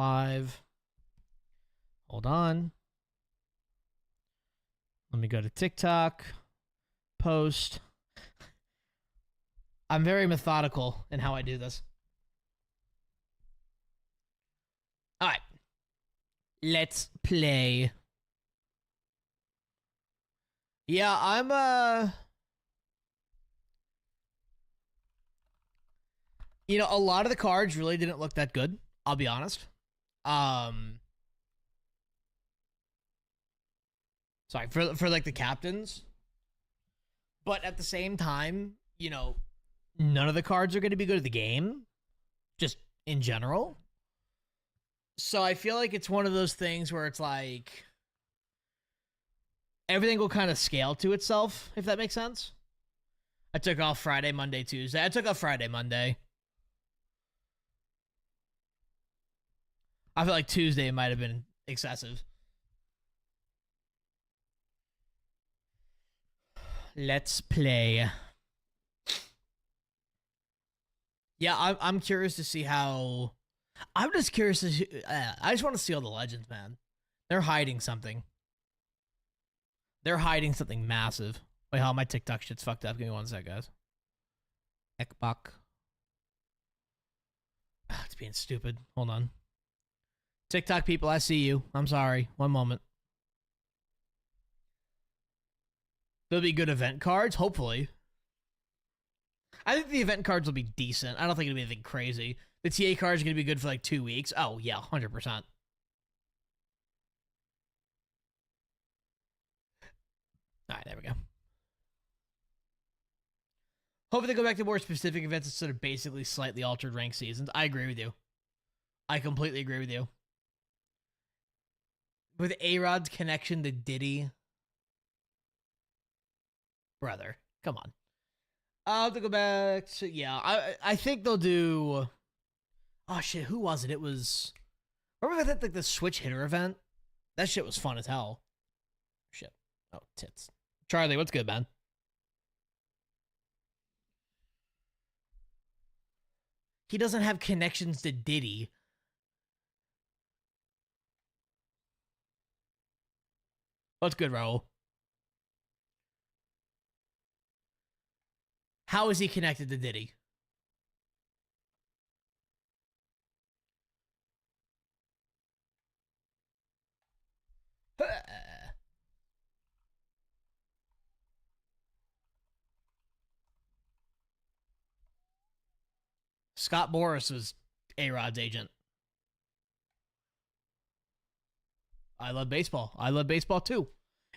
live. Hold on. Let me go to TikTok. Post. I'm very methodical in how I do this. All right. Let's play. Yeah, I'm a lot of the cards really didn't look that good, I'll be honest. Sorry, for like the captains. But at the same time, none of the cards are going to be good at the game, just in general. So I feel like it's one of those things where it's like everything will kind of scale to itself, if that makes sense. I took off Friday, Monday, Tuesday. I took off Friday, Monday. I feel like Tuesday might have been excessive. Let's play. Yeah, I'm curious to see how. I'm just curious to. I just want to see all the legends, man. They're hiding something. They're hiding something massive. Wait, how my TikTok shit's fucked up. Give me one sec, guys. Ekbok. It's being stupid. Hold on. TikTok people, I see you. I'm sorry. One moment. There'll be good event cards, hopefully. I think the event cards will be decent. I don't think it'll be anything crazy. The TA cards are going to be good for like 2 weeks. Oh, yeah, 100%. All right, there we go. Hopefully they go back to more specific events instead of basically slightly altered rank seasons. I agree with you. I completely agree with you. With A-Rod's connection to Diddy. Brother, come on. I'll have to go back to, yeah, I think they'll do, oh shit, who was it? It was, remember that like the Switch Hitter event? That shit was fun as hell. Shit. Oh, tits. Charlie, what's good, man? He doesn't have connections to Diddy. What's good, Raul? How is he connected to Diddy? Scott Boras was A-Rod's agent. I love baseball. I love baseball too.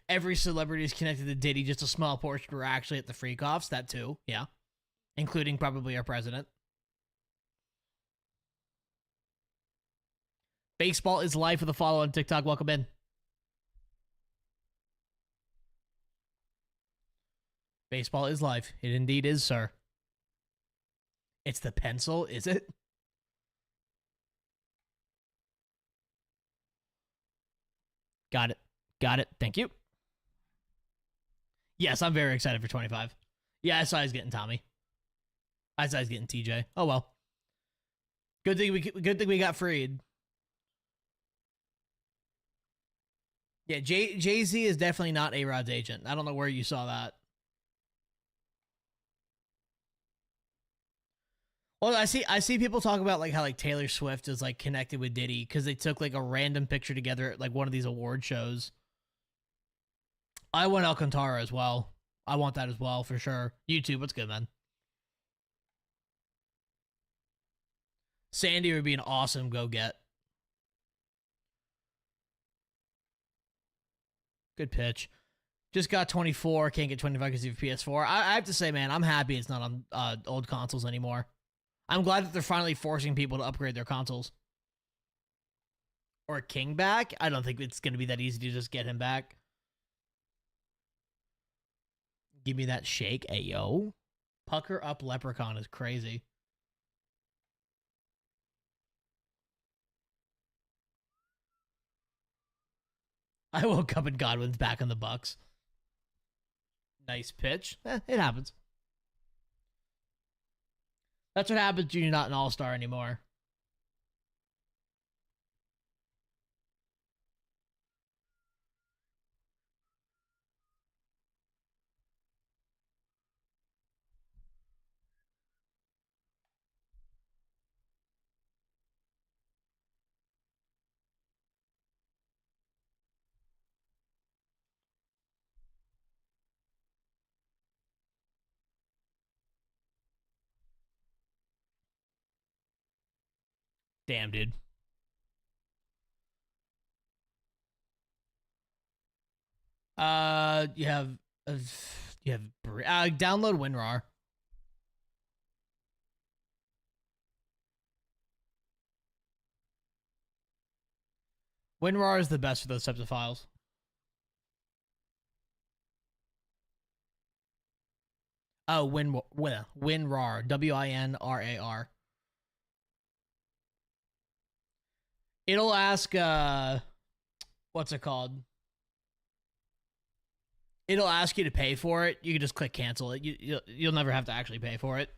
Every celebrity is connected to Diddy. Just a small portion were actually at the freak-offs. That too, yeah. Including probably our president. Baseball is life with a follow on TikTok. Welcome in. Baseball is life. It indeed is, sir. It's the pencil, is it? Got it. Got it. Thank you. Yes, I'm very excited for 25. Yeah, I saw he's getting Tommy. I saw he's getting TJ. Oh well. Good thing we got freed. Yeah, Jay-Z is definitely not A-Rod's agent. I don't know where you saw that. Well, I see people talk about like how like Taylor Swift is like connected with Diddy because they took like a random picture together at like one of these award shows. I want Alcantara as well. I want that as well for sure. YouTube, what's good, man? Sandy would be an awesome go get. Good pitch. Just got 24. Can't get 25 because of PS4. I have to say, man, I'm happy it's not on old consoles anymore. I'm glad that they're finally forcing people to upgrade their consoles. Or King back? I don't think it's going to be that easy to just get him back. Give me that shake. Ayo. Pucker up Leprechaun is crazy. I woke up and Godwin's back in the Bucks. Nice pitch. It happens. That's what happens when you're not an all-star anymore. Damn, dude. You have download WinRAR. WinRAR is the best for those types of files. Oh, WinRAR, WINRAR. It'll ask, what's it called? It'll ask you to pay for it. You can just click cancel it. You'll never have to actually pay for it.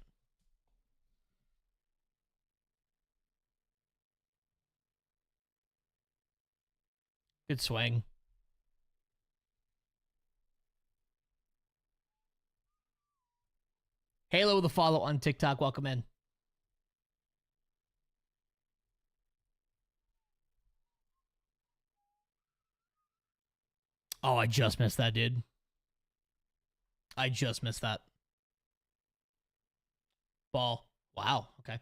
Good swing. Halo with a follow on TikTok. Welcome in. Oh, I just missed that, dude. I just missed that. Ball. Wow. Okay.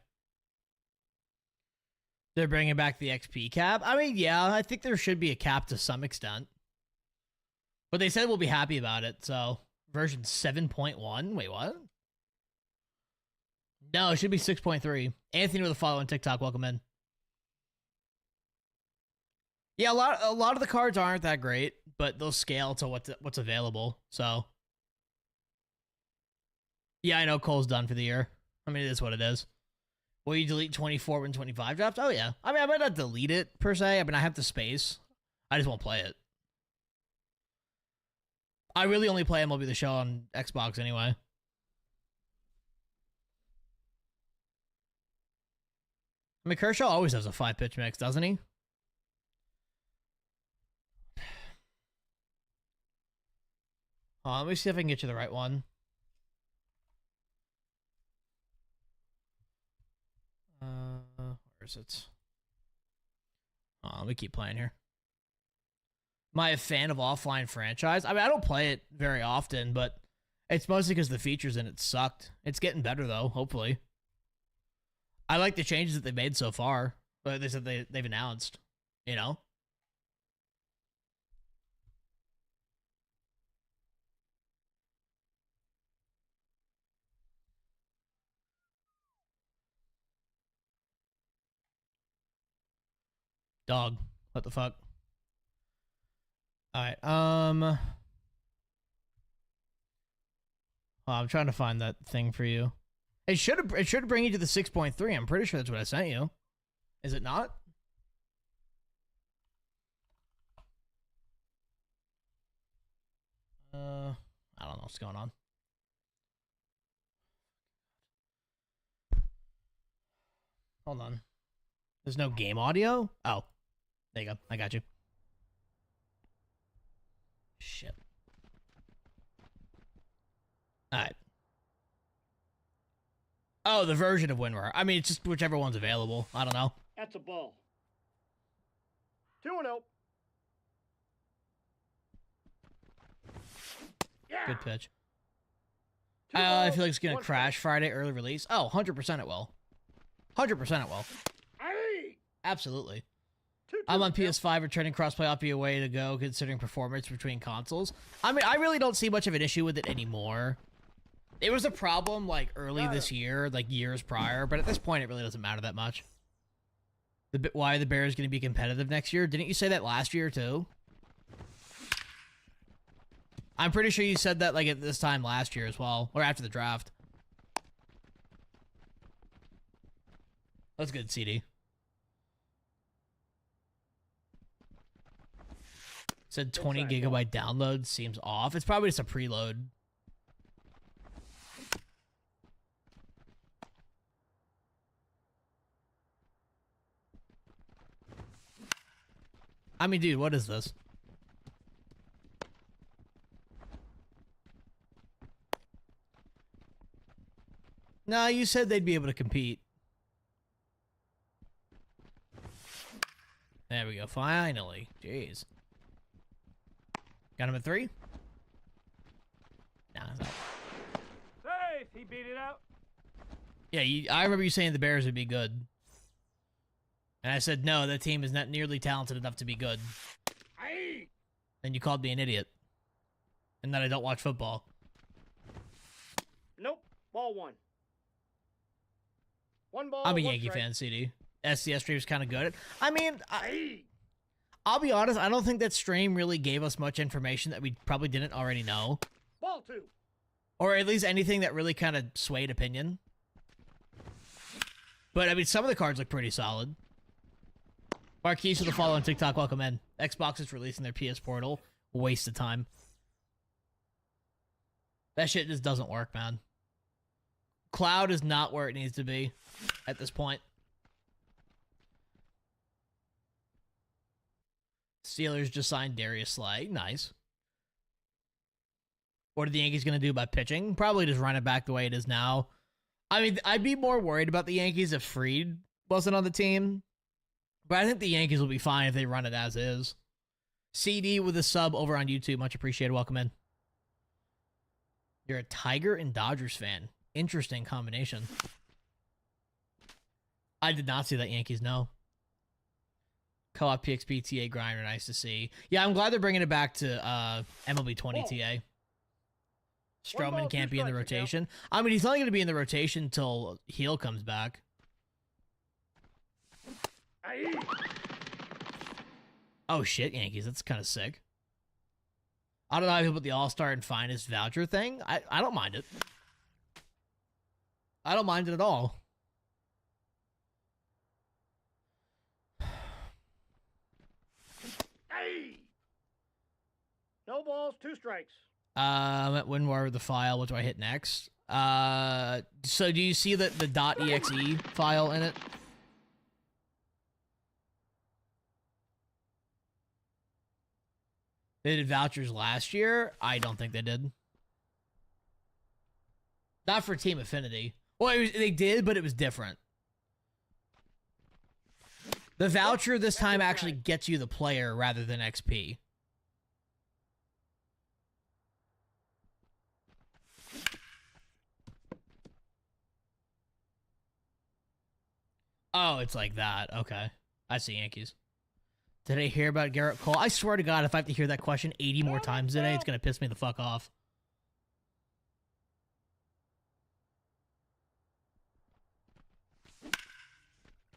They're bringing back the XP cap. I mean, yeah, I think there should be a cap to some extent. But they said we'll be happy about it, so version 7.1. Wait, what? No, it should be 6.3. Anthony with a follow on TikTok. Welcome in. Yeah, a lot of the cards aren't that great, but they'll scale to what's available. So, yeah, I know Cole's done for the year. I mean, it is what it is. Will you delete 24 when 25 drops? Oh, yeah. I mean, I might not delete it, per se. I mean, I have the space. I just won't play it. I really only play MLB The Show on Xbox anyway. I mean, Kershaw always has a 5-pitch mix, doesn't he? Let me see if I can get you the right one. Where is it? Let me keep playing here. Am I a fan of offline franchise? I mean, I don't play it very often, but it's mostly because the features in it sucked. It's getting better, though, hopefully. I like the changes that they've made so far. But they said they've announced, you know? Dog. What the fuck? Alright, oh, I'm trying to find that thing for you. It should bring you to the 6.3. I'm pretty sure that's what I sent you. Is it not? I don't know what's going on. Hold on. There's no game audio? Oh. There you go. I got you. Shit. Alright. Oh, the version of WinRAR. I mean, it's just whichever one's available. I don't know. That's a ball. 2-0. Yeah. Good pitch. I feel like it's going to crash Friday, early release. Oh, 100% it will. 100% it will. Aye. Absolutely. I'm on PS5, returning crossplay ought to be a way to go, considering performance between consoles. I mean, I really don't see much of an issue with it anymore. It was a problem, like, early this year, like, years prior, but at this point, it really doesn't matter that much. Why are the Bears going to be competitive next year? Didn't you say that last year, too? I'm pretty sure you said that, like, at this time last year as well, or after the draft. That's good, CD. Said 20 gigabyte download seems off. It's probably just a preload. I mean, dude, what is this? No, you said they'd be able to compete. There we go. Finally. Jeez. Got him at 3? Nah, it's not. Safe. He beat it out. Yeah, I remember you saying the Bears would be good. And I said, no, that team is not nearly talented enough to be good. Aye. Then you called me an idiot. And that I don't watch football. Nope. Ball one. One ball. I'm a one Yankee strike. fan, CD. SDS stream's kind of good. I mean, Aye. I'll be honest, I don't think that stream really gave us much information that we probably didn't already know. Ball two. Or at least anything that really kind of swayed opinion. But, I mean, some of the cards look pretty solid. Marquise with the follow on TikTok, welcome in. Xbox is releasing their PS Portal. Waste of time. That shit just doesn't work, man. Cloud is not where it needs to be at this point. Steelers just signed Darius Slay. Nice. What are the Yankees going to do about pitching? Probably just run it back the way it is now. I mean, I'd be more worried about the Yankees if Fried wasn't on the team. But I think the Yankees will be fine if they run it as is. CD with a sub over on YouTube. Much appreciated. Welcome in. You're a Tiger and Dodgers fan. Interesting combination. I did not see that Yankees, no. Co-op PXP TA grinder, nice to see. Yeah, I'm glad they're bringing it back to MLB 20 TA. Stroman can't be in the rotation. I mean, he's only going to be in the rotation until Heel comes back. Aye. Oh, shit, Yankees. That's kind of sick. I don't know how people put the All-Star and Finest voucher thing. I don't mind it. I don't mind it at all. Aye. No balls, two strikes. When we're the file, what do I hit next? So do you see the .exe file in it? They did vouchers last year? I don't think they did. Not for Team Affinity. Well, they did, but it was different. The voucher this time actually gets you the player rather than XP. Oh, it's like that. Okay. I see Yankees. Did I hear about Garrett Cole? I swear to God, if I have to hear that question 80 more times today, it's going to piss me the fuck off.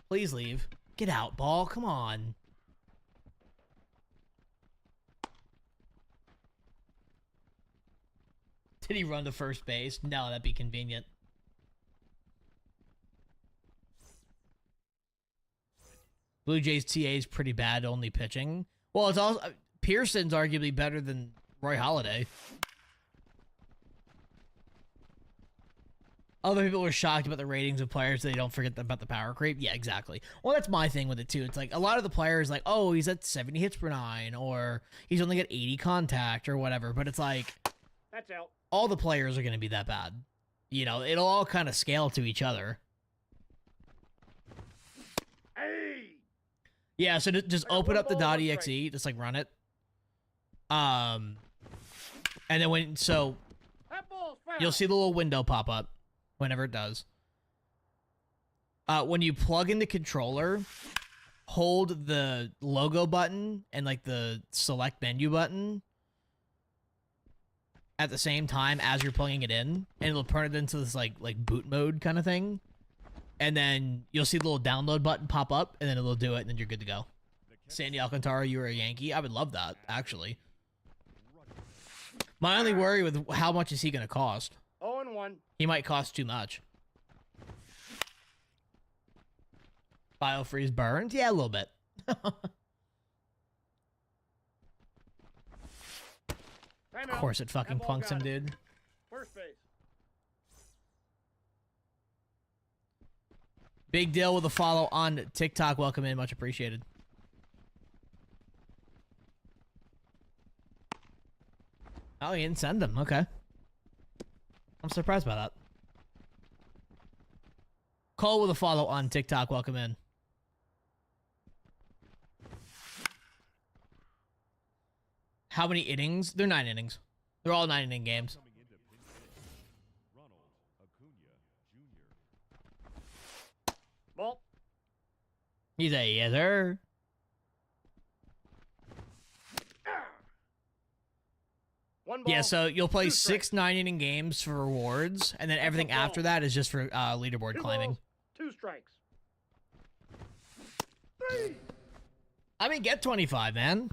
Please leave. Get out, ball. Come on. Did he run to first base? No, that'd be convenient. Blue Jays TA is pretty bad, only pitching. Well, it's also Pearson's arguably better than Roy Halladay. Other people were shocked about the ratings of players so they don't forget about the power creep. Yeah, exactly. Well, that's my thing with it too. It's like a lot of the players like, oh, he's at 70 hits per 9, or he's only got 80 contact or whatever. But it's like, That's out. all the players are going to be that bad. You know, it'll all kind of scale to each other. Hey. Yeah, so just open up the .exe, just like run it. And then That ball's foul. you'll see the little window pop up whenever it does. When you plug in the controller, hold the logo button and like the select menu button at the same time as you're plugging it in, and it'll turn it into this like boot mode kind of thing. And then you'll see the little download button pop up, and then it'll do it, and then you're good to go. Sandy Alcantara, you were a Yankee? I would love that, actually. My only worry with how much is he going to cost? 0-1. He might cost too much. Biofreeze burned? Yeah, a little bit. Of course it fucking punks him, dude. First base. Big deal with a follow on TikTok. Welcome in. Much appreciated. Oh, you didn't send them. Okay. I'm surprised by that. Cole with a follow on TikTok. Welcome in. How many innings? They're 9 innings. They're all 9-inning games. Ball. He's a yes, sir. One ball. Yeah, so you'll play Two strikes. 6 9-inning games for rewards, and then everything That's a after ball. that is just for leaderboard Two climbing. balls, 2 strikes. 3. I mean, get 25, man.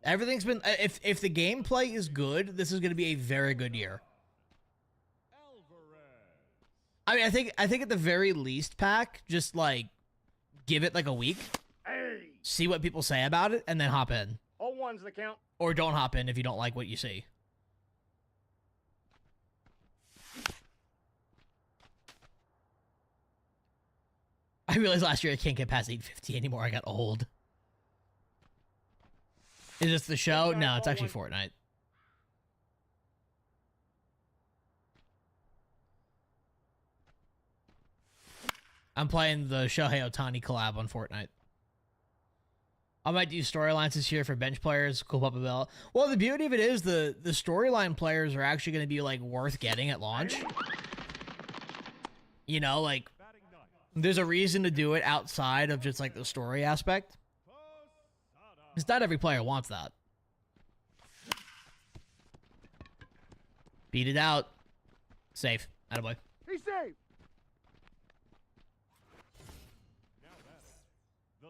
Everything's been if the gameplay is good, this is going to be a very good year. I mean, I think at the very least, Pack, just like give it like a week, Hey. see what people say about it, and then hop in. All ones the count. Or don't hop in if you don't like what you see. I realized last year I can't get past 850 anymore. I got old. Is this the show? No, it's actually Fortnite. I'm playing the Shohei Ohtani collab on Fortnite. I might do storylines this year for bench players. Cool up a belt. Well, the beauty of it is the storyline players are actually going to be like worth getting at launch. You know, like there's a reason to do it outside of just like the story aspect. Because not every player wants that. Beat it out. Safe. Attaboy. He's safe.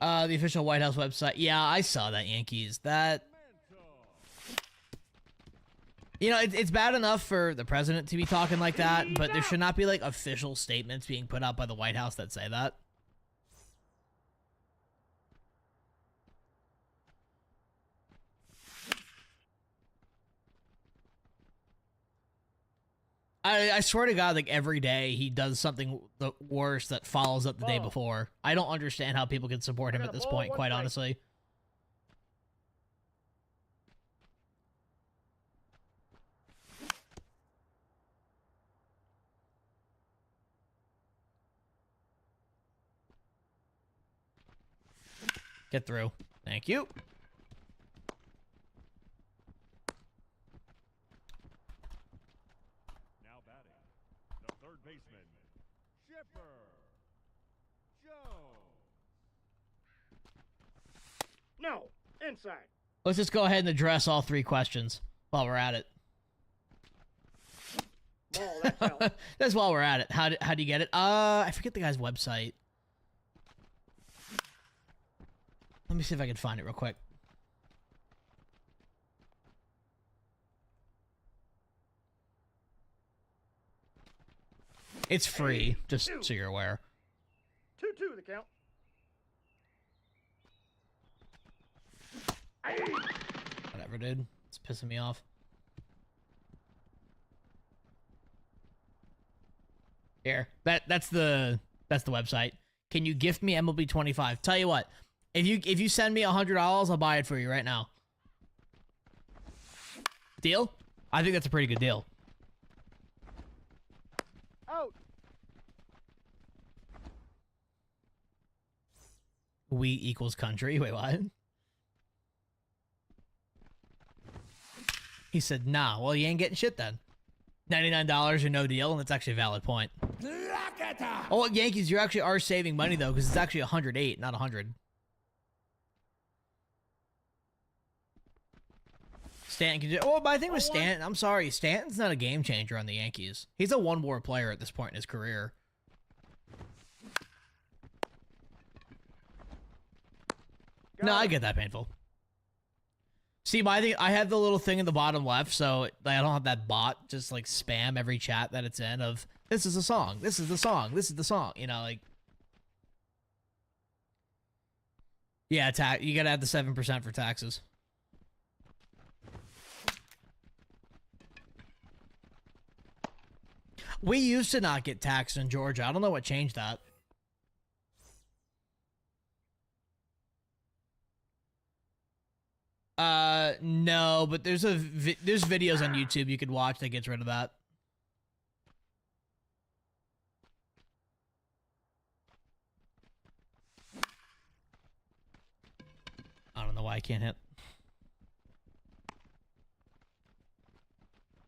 The official White House website. Yeah, I saw that, Yankees. That... You know, it's bad enough for the president to be talking like that, but there should not be, like, official statements being put out by the White House that say that. I swear to God, like, every day he does something worse that follows up the day before. I don't understand how people can support him at this point, quite honestly. Get through. Thank you. Now batting, the third baseman, Chipper Jones. No. Inside. Let's just go ahead and address all 3 questions while we're at it. Ball. That's out. That's while we're at it. How do you get it? I forget the guy's website. Let me see if I can find it real quick. It's free, just so you're aware. 2-2 the count. Whatever, dude. It's pissing me off. Here. That's the website. Can you gift me MLB 25? Tell you what. If you send me $100, I'll buy it for you right now. Deal? I think that's a pretty good deal. Out. We equals country. Wait, what? He said, nah. Well, you ain't getting shit then. $99 or no deal, and that's actually a valid point. Oh, Yankees, you actually are saving money, though, because it's actually 108, not 100. Stanton can do... Oh, but I think with Stanton, I'm sorry, Stanton's not a game changer on the Yankees. He's a one-war player at this point in his career. No, I get that, painful. See, my thing, I have the little thing in the bottom left, so I don't have that bot just like spam every chat that it's in of this is a song, this is the song, this is the song. You know, like yeah, you gotta add the 7% for taxes. We used to not get taxed in Georgia. I don't know what changed that. No, but there's there's videos on YouTube you could watch that gets rid of that. I don't know why I can't hit.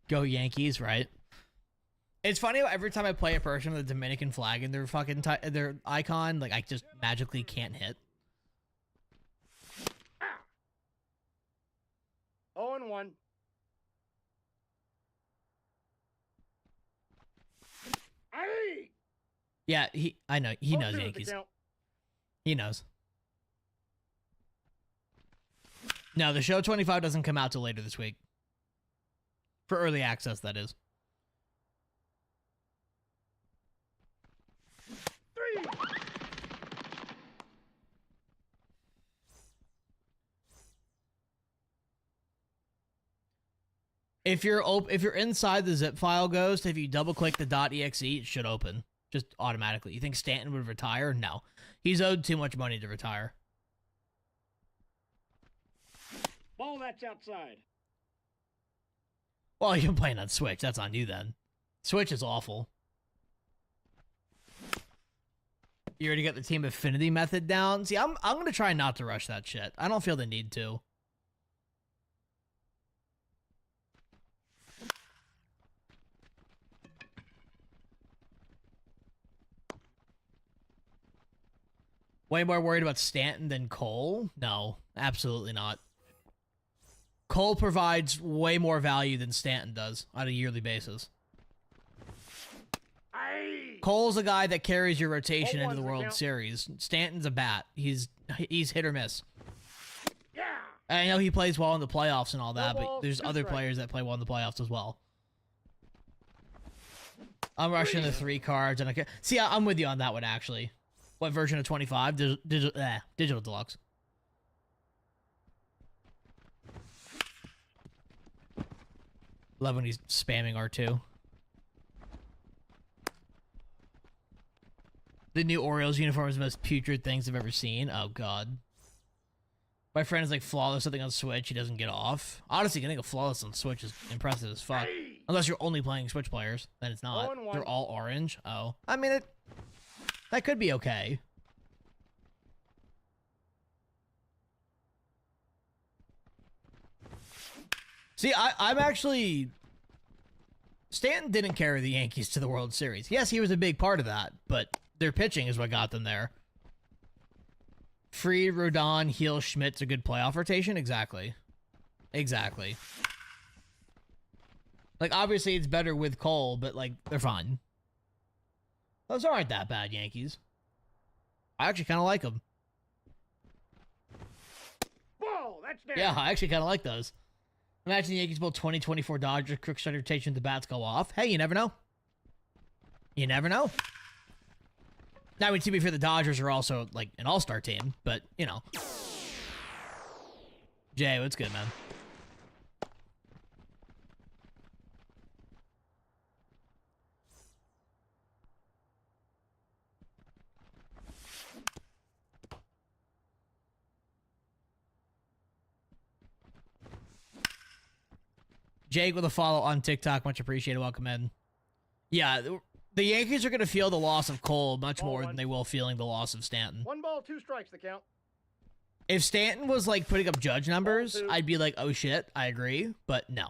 Go Yankees, right? It's funny how every time I play a person with a Dominican flag in their fucking their icon, like I just magically can't hit. 0-1. Aye! Yeah, I know. He knows 0-2 is the Yankees. count. He knows. No, the show 25 doesn't come out till later this week. For early access, that is. 3. If you're inside the zip file, Ghost, if you double click the .exe, it should open just automatically. You think Stanton would retire? No, he's owed too much money to retire. Ball that's outside. Well, you're playing on Switch. That's on you then. Switch is awful. You already got the team affinity method down. See, I'm gonna try not to rush that shit. I don't feel the need to. Way more worried about Stanton than Cole? No, absolutely not. Cole provides way more value than Stanton does on a yearly basis. Aye! Cole's a guy that carries your rotation 0-1 into the is the World count. Series. Stanton's a bat. He's hit or miss. Yeah! I know he plays well in the playoffs and all that, No but balls, there's 2 other strikes. players that play well in the playoffs as well. I'm rushing the 3 cards, and I can see. I'm with you on that one actually. What version of 25? Digital Deluxe. Love when he's spamming R2. The new Orioles uniform is the most putrid things I've ever seen. Oh, God. My friend is like flawless something on Switch. He doesn't get off. Honestly, getting a flawless on Switch is impressive as fuck. Aye! Unless you're only playing Switch players, then it's not. 0-1. They're all orange. Oh. I mean, that could be okay. See, I'm actually... Stanton didn't carry the Yankees to the World Series. Yes, he was a big part of that, but their pitching is what got them there. Fried, Rodon, Heel, Schmidt's a good playoff rotation? Exactly. Exactly. Like, obviously it's better with Cole, but, like, they're fine. Those aren't that bad, Yankees. I actually kind of like them. Ball that's down. Yeah, I actually kind of like those. Imagine the Yankees pull 2024 Dodgers, crook strike rotation, the bats go off. Hey, you never know. You never know. Now, I mean, to be fair, the Dodgers are also, like, an all-star team, but, you know. Jay, what's good, man? Jake with a follow on TikTok. Much appreciated. Welcome in. Yeah, the Yankees are going to feel the loss of Cole much Ball more one. than they will feeling the loss of Stanton. 1 ball, 2 strikes the count. If Stanton was, like, putting up Judge numbers, Ball two. I'd be like, oh, shit, I agree. But no.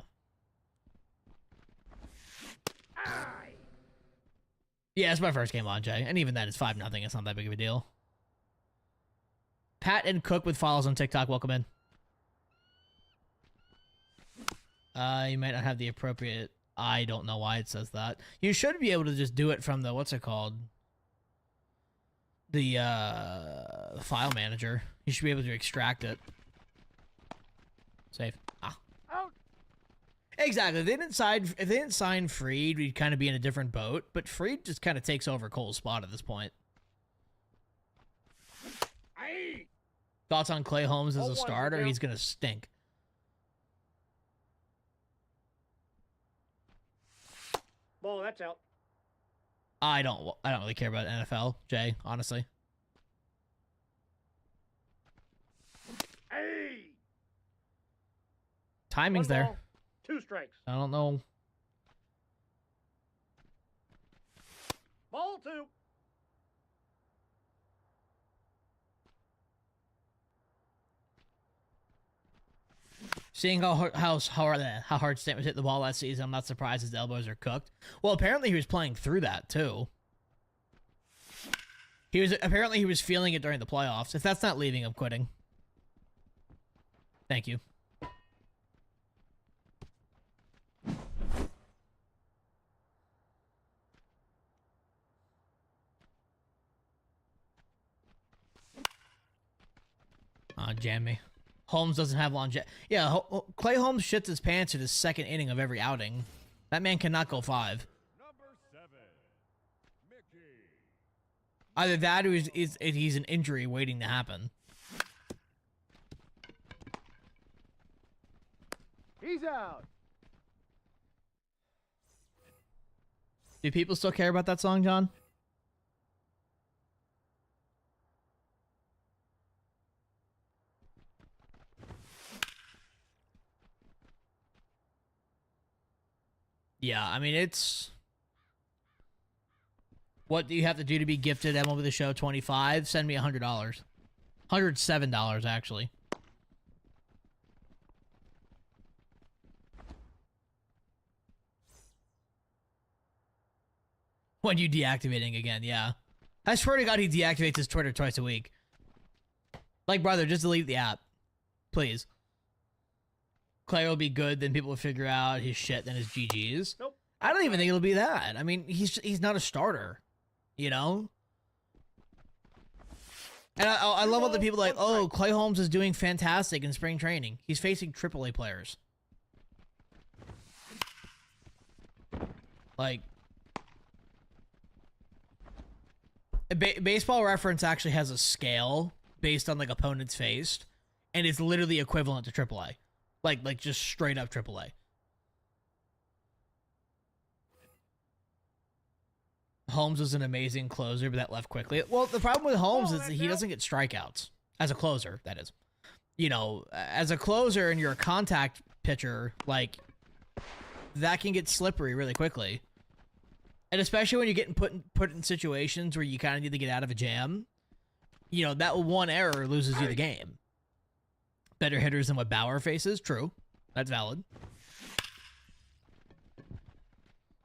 Aye! Yeah, it's my first game on, Jay. And even then, it's 5-0. It's not that big of a deal. Pat and Cook with follows on TikTok. Welcome in. You might not have the appropriate... I don't know why it says that. You should be able to just do it from the... What's it called? The file manager. You should be able to extract it. Save. Ah. Out! Exactly. If they didn't sign Fried, we'd kind of be in a different boat. But Fried just kind of takes over Cole's spot at this point. Aye! Thoughts on Clay Holmes as a 0-1 starter? count. He's going to stink. Ball that's out. I don't really care about NFL, Jay, honestly. Aye! Timing's 1 there. ball, 2 strikes. I don't know. Ball 2. Seeing how hard Stanton hit the ball last season, I'm not surprised his elbows are cooked. Well, apparently he was playing through that too. He was feeling it during the playoffs. If that's not leaving, I'm quitting. Thank you. Jam me. Holmes doesn't have longevity. Yeah, Clay Holmes shits his pants at his second inning of every outing. That man cannot go 5. Number 7, Mickey. Either that or he's an injury waiting to happen. He's out. Do people still care about that song, John? Yeah, I mean, it's... What do you have to do to be gifted MLB The Show 25? Send me $100. $107, actually. When you deactivating again, yeah. I swear to God he deactivates his Twitter twice a week. Like, brother, just delete the app. Please. Clay will be good, then people will figure out his shit, then his GG's. Nope. I don't even think it'll be that. I mean, he's not a starter, you know? And I love all the people like, oh, Clay Holmes is doing fantastic in spring training. He's facing AAA players. Like, Baseball Reference actually has a scale based on, like, opponents faced, and it's literally equivalent to AAA. Like just straight up AAA. Holmes was an amazing closer, but that left quickly. Well, the problem with Holmes is that he doesn't get strikeouts. As a closer, that is. You know, as a closer and you're a contact pitcher, like, that can get slippery really quickly. And especially when you're getting put in situations where you kind of need to get out of a jam. You know, that one error loses you the game. Better hitters than what Bauer faces. True. That's valid.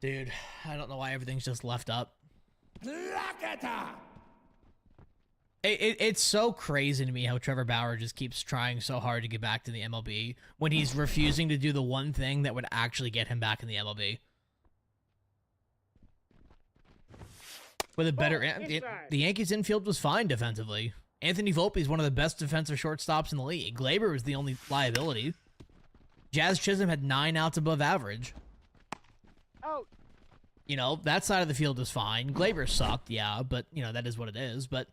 Dude, I don't know why everything's just left up. It's so crazy to me how Trevor Bauer just keeps trying so hard to get back to the MLB when he's refusing to do the one thing that would actually get him back in the MLB. With a better... the Yankees infield was fine defensively. Anthony Volpe is one of the best defensive shortstops in the league. Glaber was the only liability. Jazz Chisholm had 9 outs above average. Out. You know, that side of the field is fine. Glaber sucked, yeah, but, you know, that is what it is. But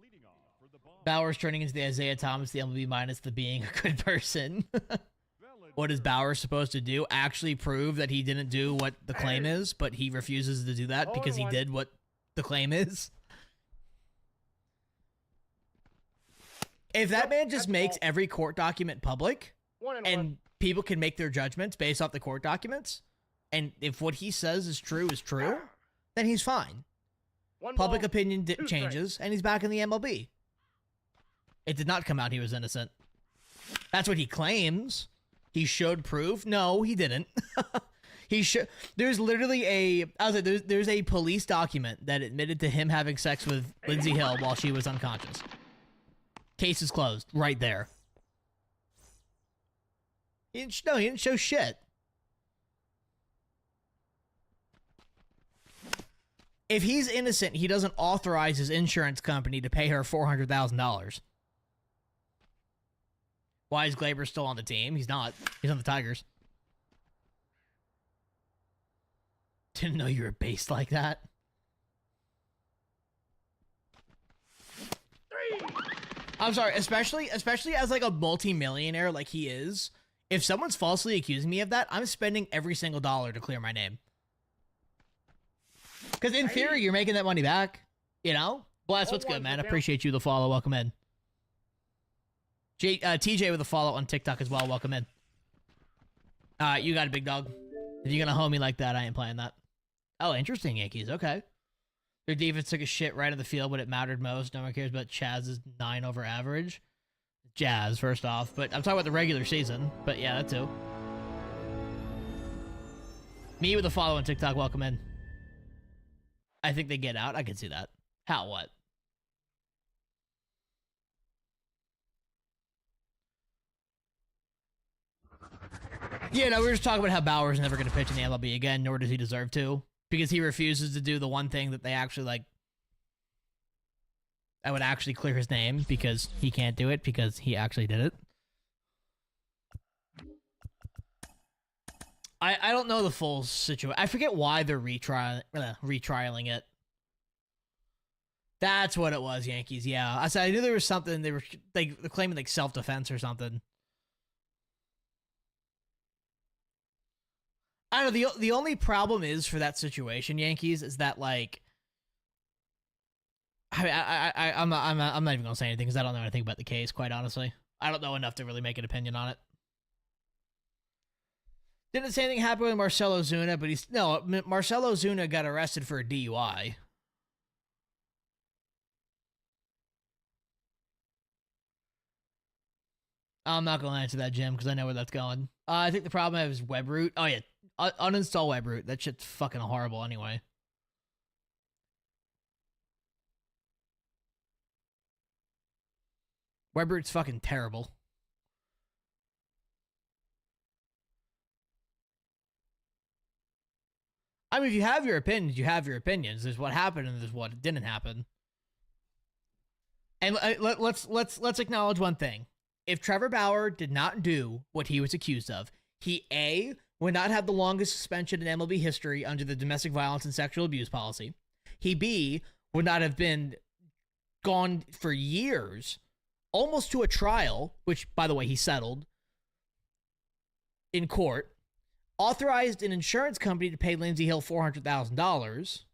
Leading off for the ball. Bauer's turning into the Isaiah Thomas, the MLB minus the being a good person. What is Bauer supposed to do? Actually prove that he didn't do what the claim is, but he refuses to do that because he did what the claim is? If that man just makes every court document public, and people can make their judgments based off the court documents, and if what he says is true, then he's fine. Public opinion changes, and he's back in the MLB. It did not come out he was innocent. That's what he claims. He showed proof. No, he didn't. There's literally there's a police document that admitted to him having sex with Lindsey Hill while she was unconscious. Case is closed. Right there. He didn't show shit. If he's innocent, he doesn't authorize his insurance company to pay her $400,000. Why is Glaber still on the team? He's not. He's on the Tigers. Didn't know you were based like that. I'm sorry, especially as like a multi-millionaire like he is. If someone's falsely accusing me of that, I'm spending every single dollar to clear my name. Because in theory, you're making that money back. You know? Blast, what's good, man? Appreciate you, the follow. Welcome in. TJ with a follow on TikTok as well. Welcome in. You got a big dog. If you're going to hoe me like that, I ain't playing that. Oh, interesting, Yankees. Okay. Their defense took a shit right in the field when it mattered most. No one cares about Chaz's 9 over average. Jazz, first off. But I'm talking about the regular season. But yeah, that too. Me with a follow on TikTok. Welcome in. I think they get out. I can see that. How? What? Yeah, no, we were just talking about how Bauer's never going to pitch in the MLB again, nor does he deserve to. Because he refuses to do the one thing that they actually, like, I would actually clear his name because he can't do it because he actually did it. I don't know the full situation. I forget why they're retrialing it. That's what it was, Yankees. Yeah, I said I knew there was something. They're claiming like self-defense or something. I don't know. The only problem is for that situation, Yankees, is that like I'm not even gonna say anything because I don't know anything about the case. Quite honestly, I don't know enough to really make an opinion on it. Didn't say anything happened with Marcell Ozuna, but Marcell Ozuna got arrested for a DUI. I'm not going to answer that, Jim, because I know where that's going. I think the problem I have is WebRoot. Oh, yeah. Uninstall WebRoot. That shit's fucking horrible anyway. WebRoot's fucking terrible. I mean, if you have your opinions, you have your opinions. There's what happened and there's what didn't happen. And let's acknowledge one thing. If Trevor Bauer did not do what he was accused of, he A, would not have the longest suspension in MLB history under the domestic violence and sexual abuse policy. He B, would not have been gone for years, almost to a trial, which, by the way, he settled in court. Authorized an insurance company to pay Lindsey Hill $400,000.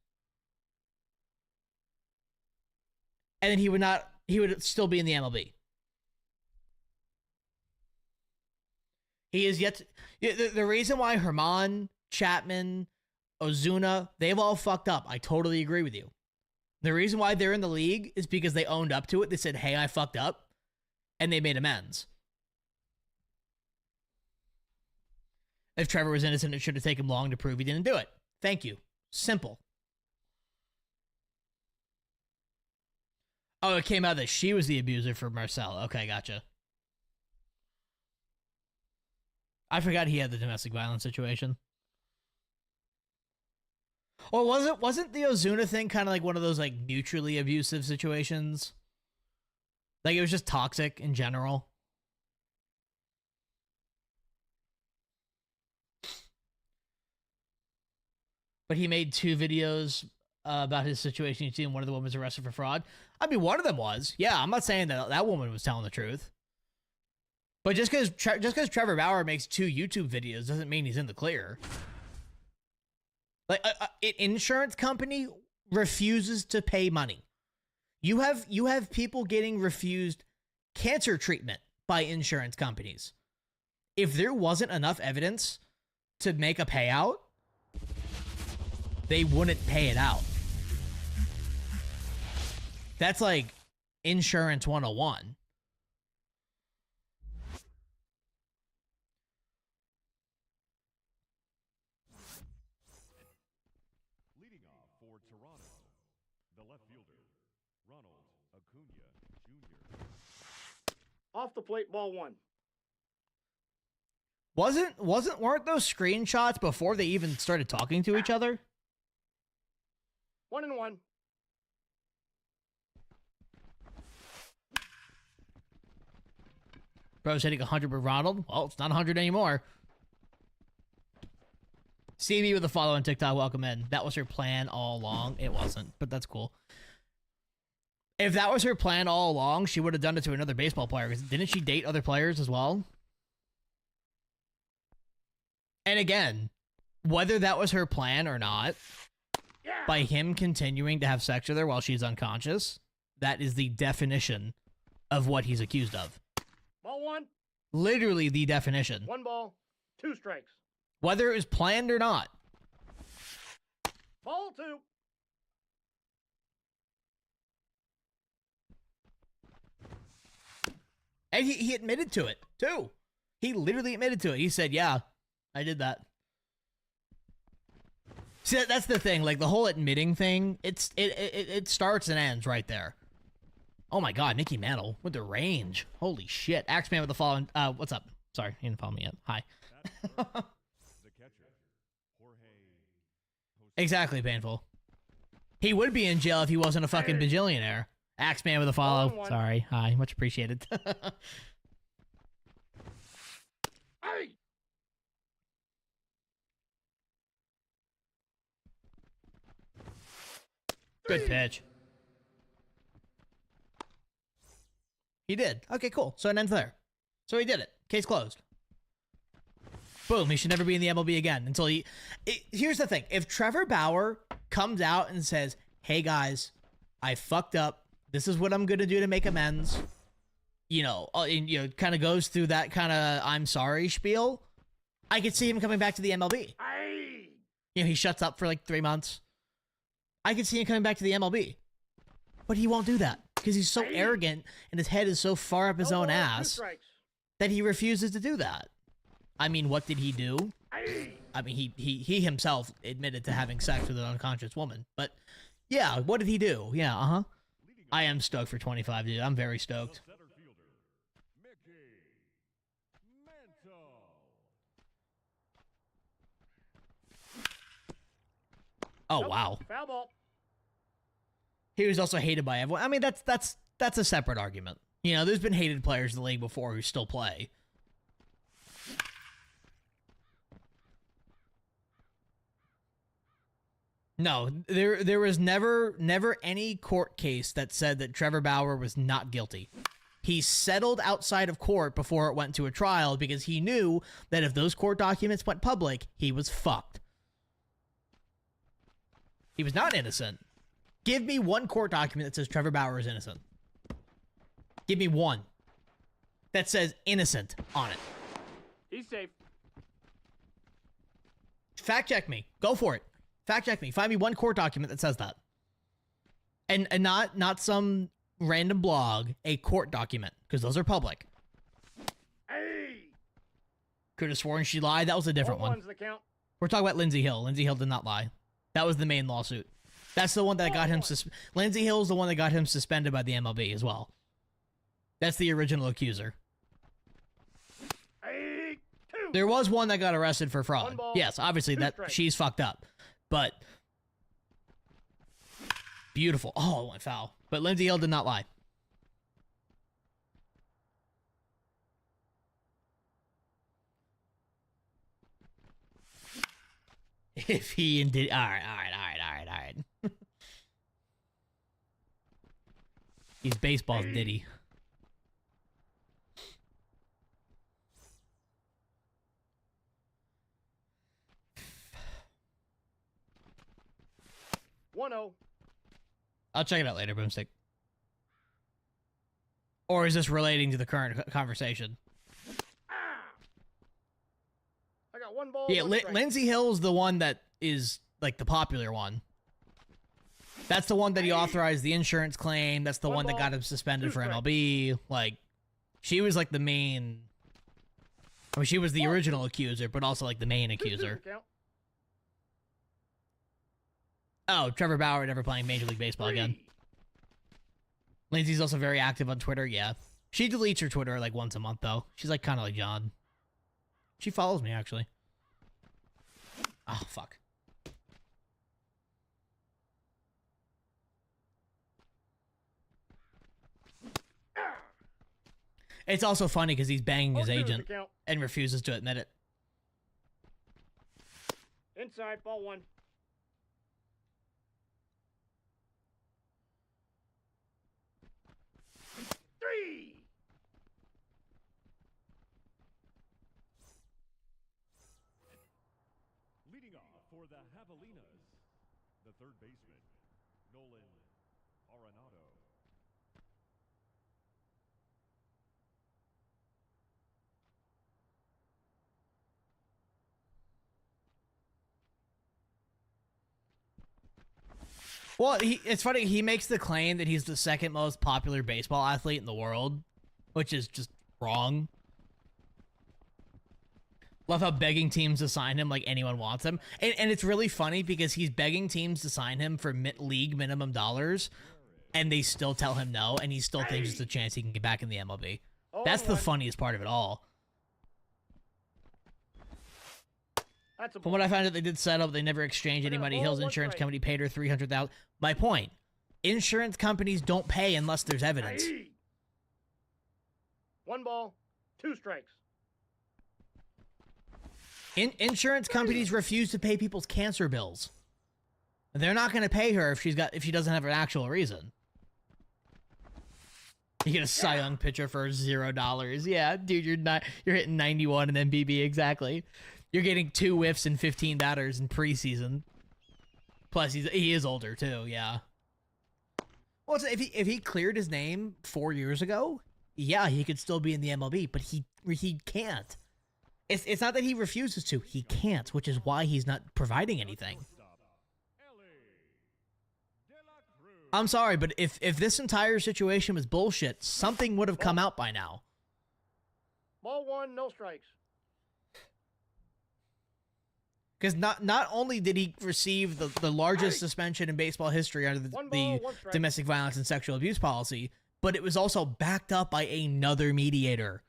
And then he would still be in the MLB. He is yet to, the reason why Herman, Chapman, Ozuna, they've all fucked up. I totally agree with you. The reason why they're in the league is because they owned up to it. They said, hey, I fucked up. And they made amends. If Trevor was innocent, it should have taken long to prove he didn't do it. Thank you. Simple. Oh, it came out that she was the abuser for Marcel. Okay, gotcha. I forgot he had the domestic violence situation. Or wasn't the Ozuna thing kind of like one of those like mutually abusive situations? Like it was just toxic in general. But he made 2 videos about his situation. You see, and one of the women was arrested for fraud. I mean, one of them was. Yeah, I'm not saying that that woman was telling the truth. But just because Trevor Bauer makes 2 YouTube videos doesn't mean he's in the clear. Like an insurance company refuses to pay money. You have people getting refused cancer treatment by insurance companies. If there wasn't enough evidence to make a payout, they wouldn't pay it out. That's like insurance 101. Leading off for Toronto, the left fielder, Ronald Acuna Jr. Off the plate, ball 1. Weren't those screenshots before they even started talking to each other? 1-1. Bro's hitting 100 with Ronald. Well, it's not 100 anymore. CB with a follow on TikTok. Welcome in. That was her plan all along. It wasn't, but that's cool. If that was her plan all along, she would have done it to another baseball player. Didn't she date other players as well? And again, whether that was her plan or not, by him continuing to have sex with her while she's unconscious, that is the definition of what he's accused of. Ball 1. Literally the definition. 1 ball, 2 strikes. Whether it was planned or not. Ball 2. And he admitted to it, too. He literally admitted to it. He said, yeah, I did that. See, that's the thing. Like, the whole admitting thing, it starts and ends right there. Oh, my God. Mickey Mantle with the range. Holy shit. Axeman with the following. What's up? Sorry, you didn't follow me yet. Hi. The catcher, Jorge. Exactly, painful. He would be in jail if he wasn't a fucking bajillionaire. Axeman with a follow. One. Sorry. Hi. Much appreciated. Hey! Good pitch. He did. Okay, cool. So it ends there. So he did it. Case closed. Boom. He should never be in the MLB again until he... Here's the thing. If Trevor Bauer comes out and says, hey, guys, I fucked up. This is what I'm going to do to make amends. You know, and, kind of goes through that kind of I'm sorry spiel. I could see him coming back to the MLB. Hey! You know, he shuts up for like 3 months. I could see him coming back to the MLB. But he won't do that because he's so arrogant and his head is so far up his No own balls, 2 ass strikes. that he refuses to do that. I mean, what did he do? Hey! I mean, he himself admitted to having sex with an unconscious woman. But yeah, what did he do? Yeah, uh-huh. I am stoked for 25, dude. I'm very stoked. Center fielder, Mickey Mantle. Oh, Nope. wow. Foul ball. He was also hated by everyone. I mean, that's a separate argument. You know, there's been hated players in the league before who still play. No, there was never any court case that said that Trevor Bauer was not guilty. He settled outside of court before it went to a trial because he knew that if those court documents went public, he was fucked. He was not innocent. Give me one court document that says Trevor Bauer is innocent. Give me one that says innocent on it. He's safe. Fact check me. Go for it. Fact check me. Find me one court document that says that. And not some random blog, a court document, because those are public. Hey! Could have sworn she lied. That was a different Ball one. one's the count. We're talking about Lindsey Hill. Lindsey Hill did not lie. That was the main lawsuit. That's the one that got him Lindsey Hill's the one that got him suspended by the MLB as well. That's the original accuser. Hey! 2! There was one that got arrested for fraud. One ball, Yes, obviously 2 that strikes. she's fucked up. But beautiful. Oh, it went foul. But Lindsey Hill did not lie. If he indeed... All right. He's baseball's Diddy. One 0. I'll check it out later, Boomstick. Or is this relating to the current conversation? Ah! I got 1 ball. Yeah, 1 strike. Lindsey Hill's the one that is, like, the popular one. That's the one that he authorized the insurance claim. That's the One one that ball, got him suspended 2 for strikes. MLB. Like, she was, like, the main... I mean, she was the original accuser, but also, like, the main 2-2's accuser. the count. Oh, Trevor Bauer never playing Major League Baseball again. 3. Lindsay's also very active on Twitter, yeah. She deletes her Twitter, like, once a month, though. She's, like, kind of like John. She follows me, actually. Oh, fuck. It's also funny because he's banging his 0-2's the agent count. and refuses to admit it. Inside, ball 1. Three. Leading off for the Javelinas, the third baseman, Nolan Arenado. Well, it's funny. He makes the claim that he's the second most popular baseball athlete in the world, which is just wrong. Love how begging teams to sign him like anyone wants him. And it's really funny because he's begging teams to sign him for league minimum dollars, and they still tell him no, and he still thinks there's a chance he can get back in the MLB. That's the funniest part of it all. From what I found out, they did set up, they never exchanged any money. Hill's insurance company paid her $300,000. My point, insurance companies don't pay unless there's evidence. 1 ball, 2 strikes. Insurance companies refuse to pay people's cancer bills. They're not going to pay her if she doesn't have an actual reason. You get a Cy Young pitcher for $0. Yeah, dude, you're hitting 91 and then BB exactly. You're getting 2 whiffs and 15 batters in preseason. Plus, he is older too. Yeah. Well, if he cleared his name 4 years ago, yeah, he could still be in the MLB, but he can't. It's not that he refuses to. He can't, which is why he's not providing anything. I'm sorry, but if this entire situation was bullshit, something would have come out by now. Ball 1, no strikes. Because not only did he receive the largest suspension in baseball history under the domestic violence and sexual abuse policy, but it was also backed up by another mediator.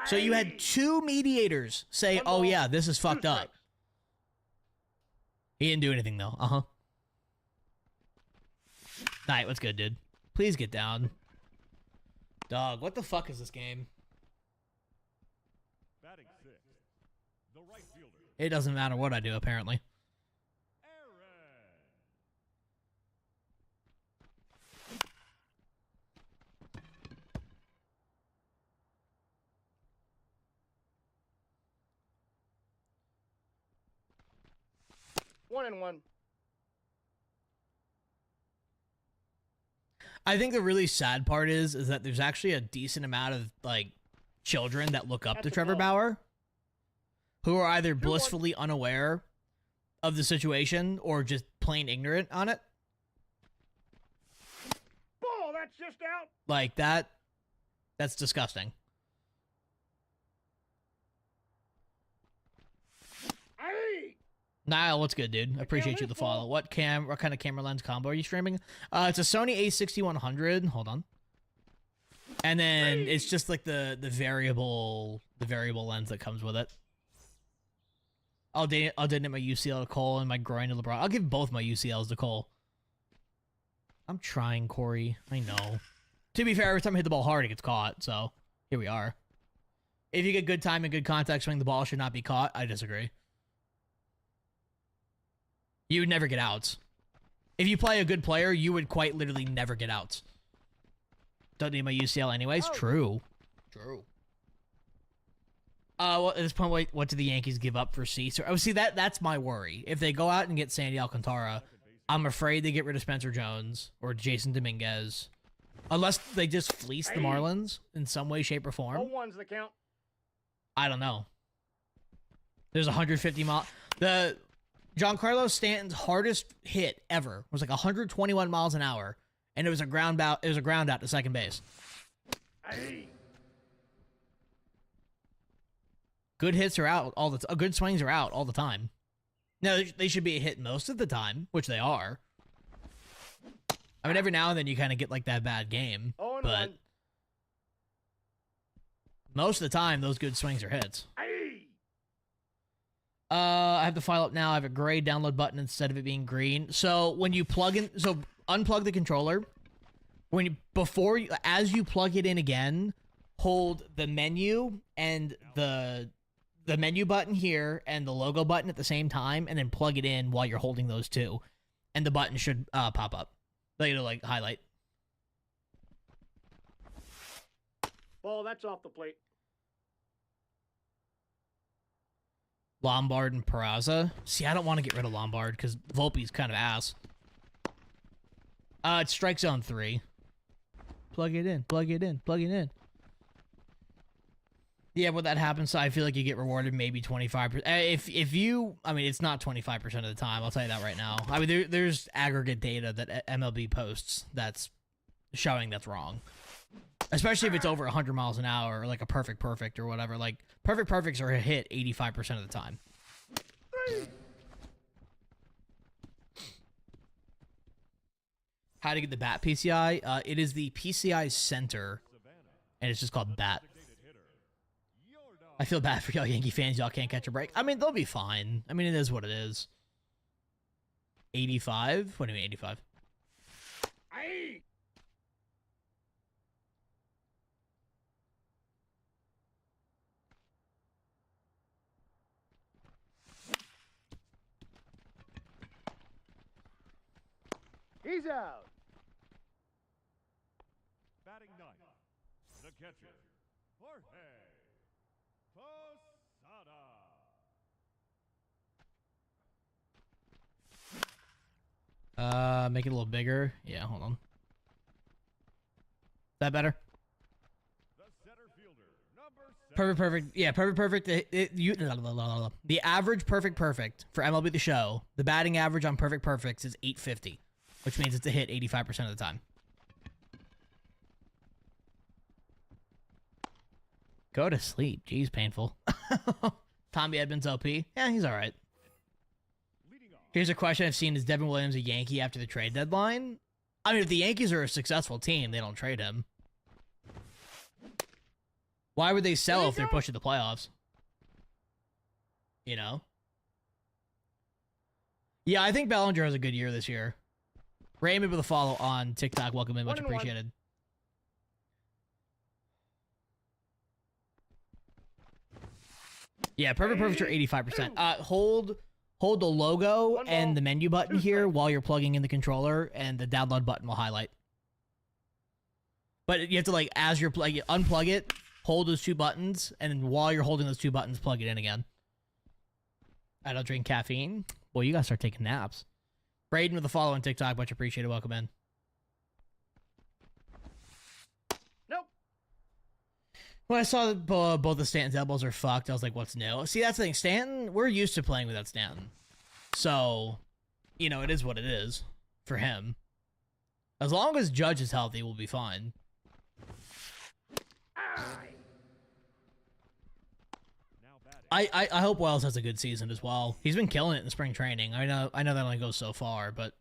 So you had 2 mediators say, oh yeah, this is fucked up. He didn't do anything though. Uh-huh. Alright, what's good, dude? Please get down. Dog, what the fuck is this game? Batting 6, the right fielder. It doesn't matter what I do, apparently. Aaron. 1-1. I think the really sad part is that there's actually a decent amount of, like, children that look up to Trevor Bauer who are either blissfully unaware of the situation or just plain ignorant on it. Ball, that's just out. Like, that's disgusting. Niall, what's good, dude? I appreciate you the follow. What kind of camera lens combo are you streaming? It's a Sony A6100. Hold on. And then it's just like the variable lens that comes with it. I'll donate my UCL to Cole and my groin to LeBron. I'll give both my UCLs to Cole. I'm trying, Corey. I know. To be fair, every time I hit the ball hard, it gets caught. So here we are. If you get good time and good contact swing, the ball should not be caught. I disagree. You would never get outs. If you play a good player, you would quite literally never get outs. Don't need my UCL anyways. Oh. True. Well, at this point, what do the Yankees give up for Ceaser? Oh, see, that's my worry. If they go out and get Sandy Alcantara, I'm afraid they get rid of Spencer Jones or Jason Dominguez. Unless they just fleece the Marlins in some way, shape, or form. 0-1's the count. I don't know. There's 150 mile. The Giancarlo Stanton's hardest hit ever was like 121 miles an hour, and it was a ground out. It was a ground out to second base. Good hits are out all the good swings are out all the time. No, they should be a hit most of the time, which they are. I mean, every now and then you kind of get like that bad game, but most of the time those good swings are hits. I have the file up now. I have a gray download button instead of it being green. So when you unplug the controller. As you plug it in again, hold the menu and the menu button here and the logo button at the same time, and then plug it in while you're holding those two, and the button should pop up. Like highlight. Ball, that's off the plate. Lombard and Peraza. See, I don't want to get rid of Lombard because Volpe's kind of ass. It's strike zone 3. Plug it in. Yeah, when that happens, so I feel like you get rewarded maybe 25%. If you, I mean, it's not 25% of the time. I'll tell you that right now. I mean, there's aggregate data that MLB posts that's showing that's wrong. Especially if it's over 100 miles an hour or like a perfect or whatever. Like perfects are a hit 85% of the time. How to get the bat PCI? It is the PCI center, and it's just called bat. I feel bad for y'all Yankee fans. Y'all can't catch a break. I mean, they'll be fine. I mean, it is what it is. 85? What do you mean 85? Aye. He's out. Batting ninth, the catcher, Jorge Posada. Make it a little bigger. Yeah, hold on. Is that better? The center fielder, number 7. Perfect. Yeah, perfect. The average perfect for MLB The Show, the batting average on perfects is 850, which means it's a hit 85% of the time. Go to sleep. Jeez, painful. Tommy Edmonds OP. Yeah, he's all right. Here's a question I've seen: is Devin Williams a Yankee after the trade deadline? I mean, if the Yankees are a successful team, they don't trade him. Why would they sell if they're pushing the playoffs? You know? Yeah, I think Bellinger has a good year this year. Raymond with a follow on TikTok. Welcome in. Much appreciated. Yeah, perfect are 85%. Hold the logo and the menu button here while you're plugging in the controller, and the download button will highlight. But you have to, like, as you're unplug it, hold those two buttons, and then while you're holding those two buttons, plug it in again. I don't drink caffeine. Well, you gotta start taking naps. Braden with the follow on TikTok. Much appreciated. Welcome in. Nope. When I saw that both of Stanton's elbows are fucked, I was like, what's new? See, that's the thing. Stanton, we're used to playing without Stanton. So, you know, it is what it is for him. As long as Judge is healthy, we'll be fine. I hope Wells has a good season as well. He's been killing it in spring training. I know that only goes so far, but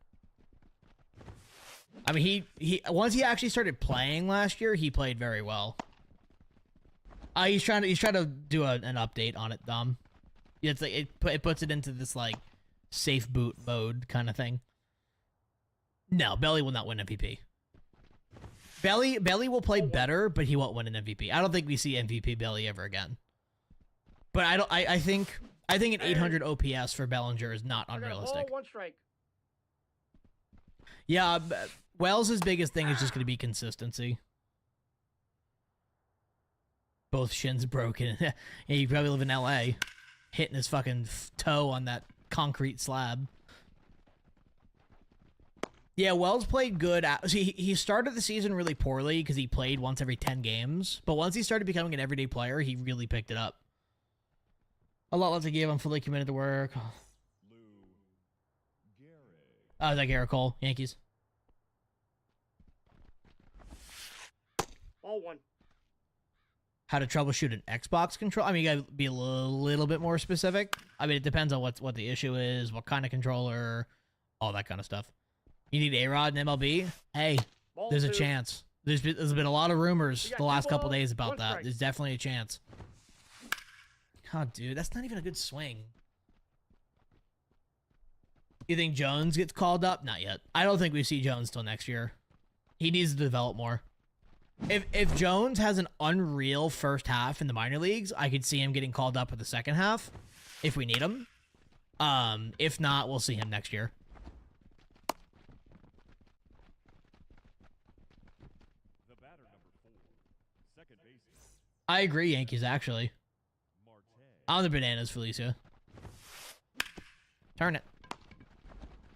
I mean, he once he actually started playing last year, he played very well. He's trying to do an update on it, It's like it puts it into this like safe boot mode kind of thing. No, Belly will not win MVP. Belly will play better, but he won't win an MVP. I don't think we see MVP Belly ever again. But I think an 800 OPS for Bellinger is not unrealistic. Ball, 1 strike. Yeah, Wells' biggest thing is just going to be consistency. Both shins broken. Yeah, you probably live in LA, hitting his fucking toe on that concrete slab. Yeah, Wells played good. See, he started the season really poorly because he played once every 10 games. But once he started becoming an everyday player, he really picked it up. A lot less to give. I'm fully committed to work. Oh, is that Garrett Cole? Yankees. Ball 1. How to troubleshoot an Xbox control? I mean, you gotta be a little bit more specific. I mean, it depends on what the issue is, what kind of controller, all that kind of stuff. You need A-Rod and MLB? Hey, Ball there's 2. a chance. There's been a lot of rumors the last couple days about 1 that. strike. There's definitely a chance. God, dude, that's not even a good swing. You think Jones gets called up? Not yet. I don't think we see Jones till next year. He needs to develop more. If Jones has an unreal first half in the minor leagues, I could see him getting called up for the second half if we need him. If not, we'll see him next year. The batter, number 4, second baseman, I agree, Yankees, actually. On the bananas, Felicia. Turn it.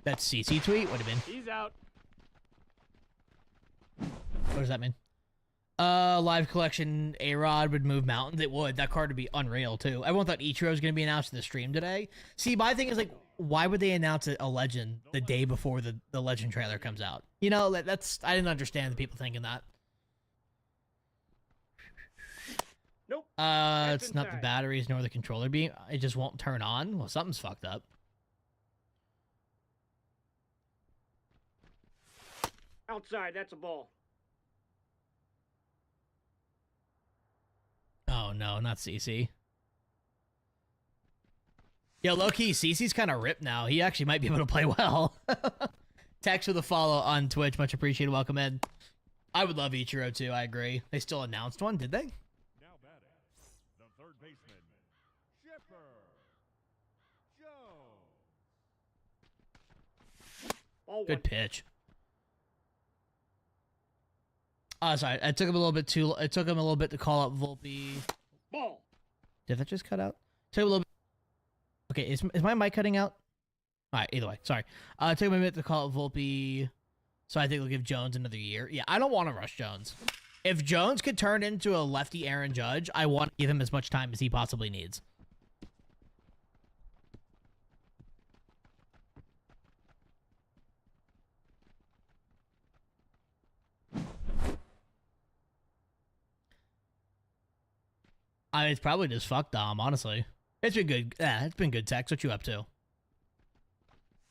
That's CC tweet? What do you mean? He's out. What does that mean? Live collection A-Rod would move mountains. It would. That card would be unreal, too. Everyone thought Ichiro was going to be announced in the stream today. See, my thing is, like, why would they announce a legend the day before the legend trailer comes out? You know, that's... I didn't understand the people thinking that. Nope. It's not the batteries nor the controller being... It just won't turn on? Well, something's fucked up. Outside, that's a ball. Oh, no, not CC. Yo, low-key, CC's kind of ripped now. He actually might be able to play well. Text with a follow on Twitch. Much appreciated. Welcome in. I would love Ichiro, too. I agree. They still announced one, did they? Now batting, the third baseman, Chipper Jones. Ball Good pitch. Sorry. It took him a little bit to call up Volpe. Ball. Did that just cut out? Took him a little bit. Okay, is my mic cutting out? All right, either way. Sorry. It took him a minute to call up Volpe, so I think they'll give Jones another year. Yeah, I don't want to rush Jones. If Jones could turn into a lefty Aaron Judge, I want to give him as much time as he possibly needs. It's probably just fuck Dom, honestly. It's been good. Yeah, it's been good, Tex. What you up to?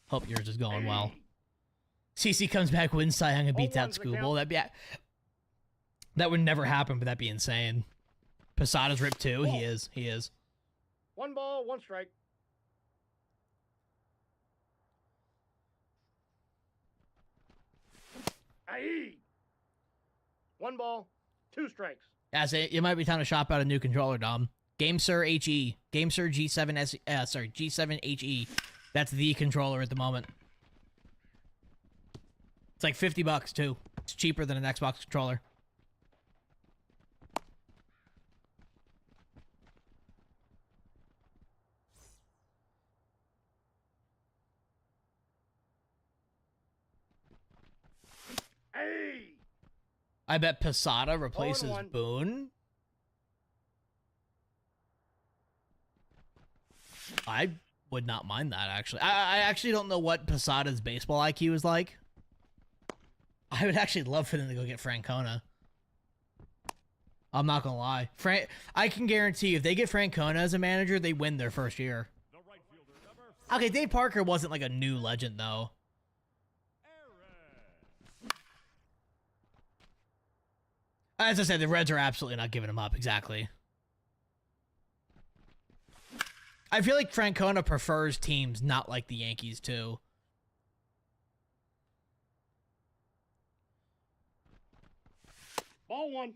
Hope yours is going well. CC comes back, wins Cy Young, and beats out Scooble. That would never happen, but that'd be insane. Posada's ripped too. He is. He is. 1 ball, 1 strike. Aye. 1 ball, 2 strikes. Yeah, so it might be time to shop out a new controller, Dom. GameSir HE. GameSir G7 HE. That's the controller at the moment. It's like $50 too. It's cheaper than an Xbox controller. Hey! I bet Posada replaces 0-1. Boone. I would not mind that, actually. I actually don't know what Posada's baseball IQ is like. I would actually love for them to go get Francona. I'm not gonna lie. I can guarantee you, if they get Francona as a manager, they win their first year. The right fielder, number Okay, Dave Parker wasn't like a new legend, though. As I said, the Reds are absolutely not giving him up, exactly. I feel like Francona prefers teams not like the Yankees, too. Ball 1.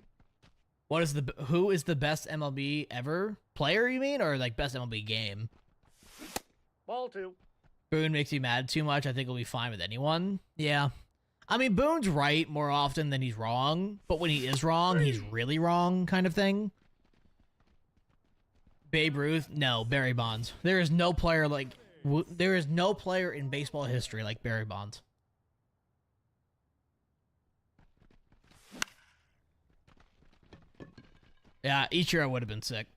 Who is the best MLB ever? Player, you mean? Or like best MLB game? Ball 2. Boone makes me mad too much. I think he'll be fine with anyone. Yeah. I mean, Boone's right more often than he's wrong, but when he is wrong, he's really wrong, kind of thing. Babe Ruth? No, Barry Bonds. There is no player in baseball history like Barry Bonds. Yeah, Ichiro would have been sick.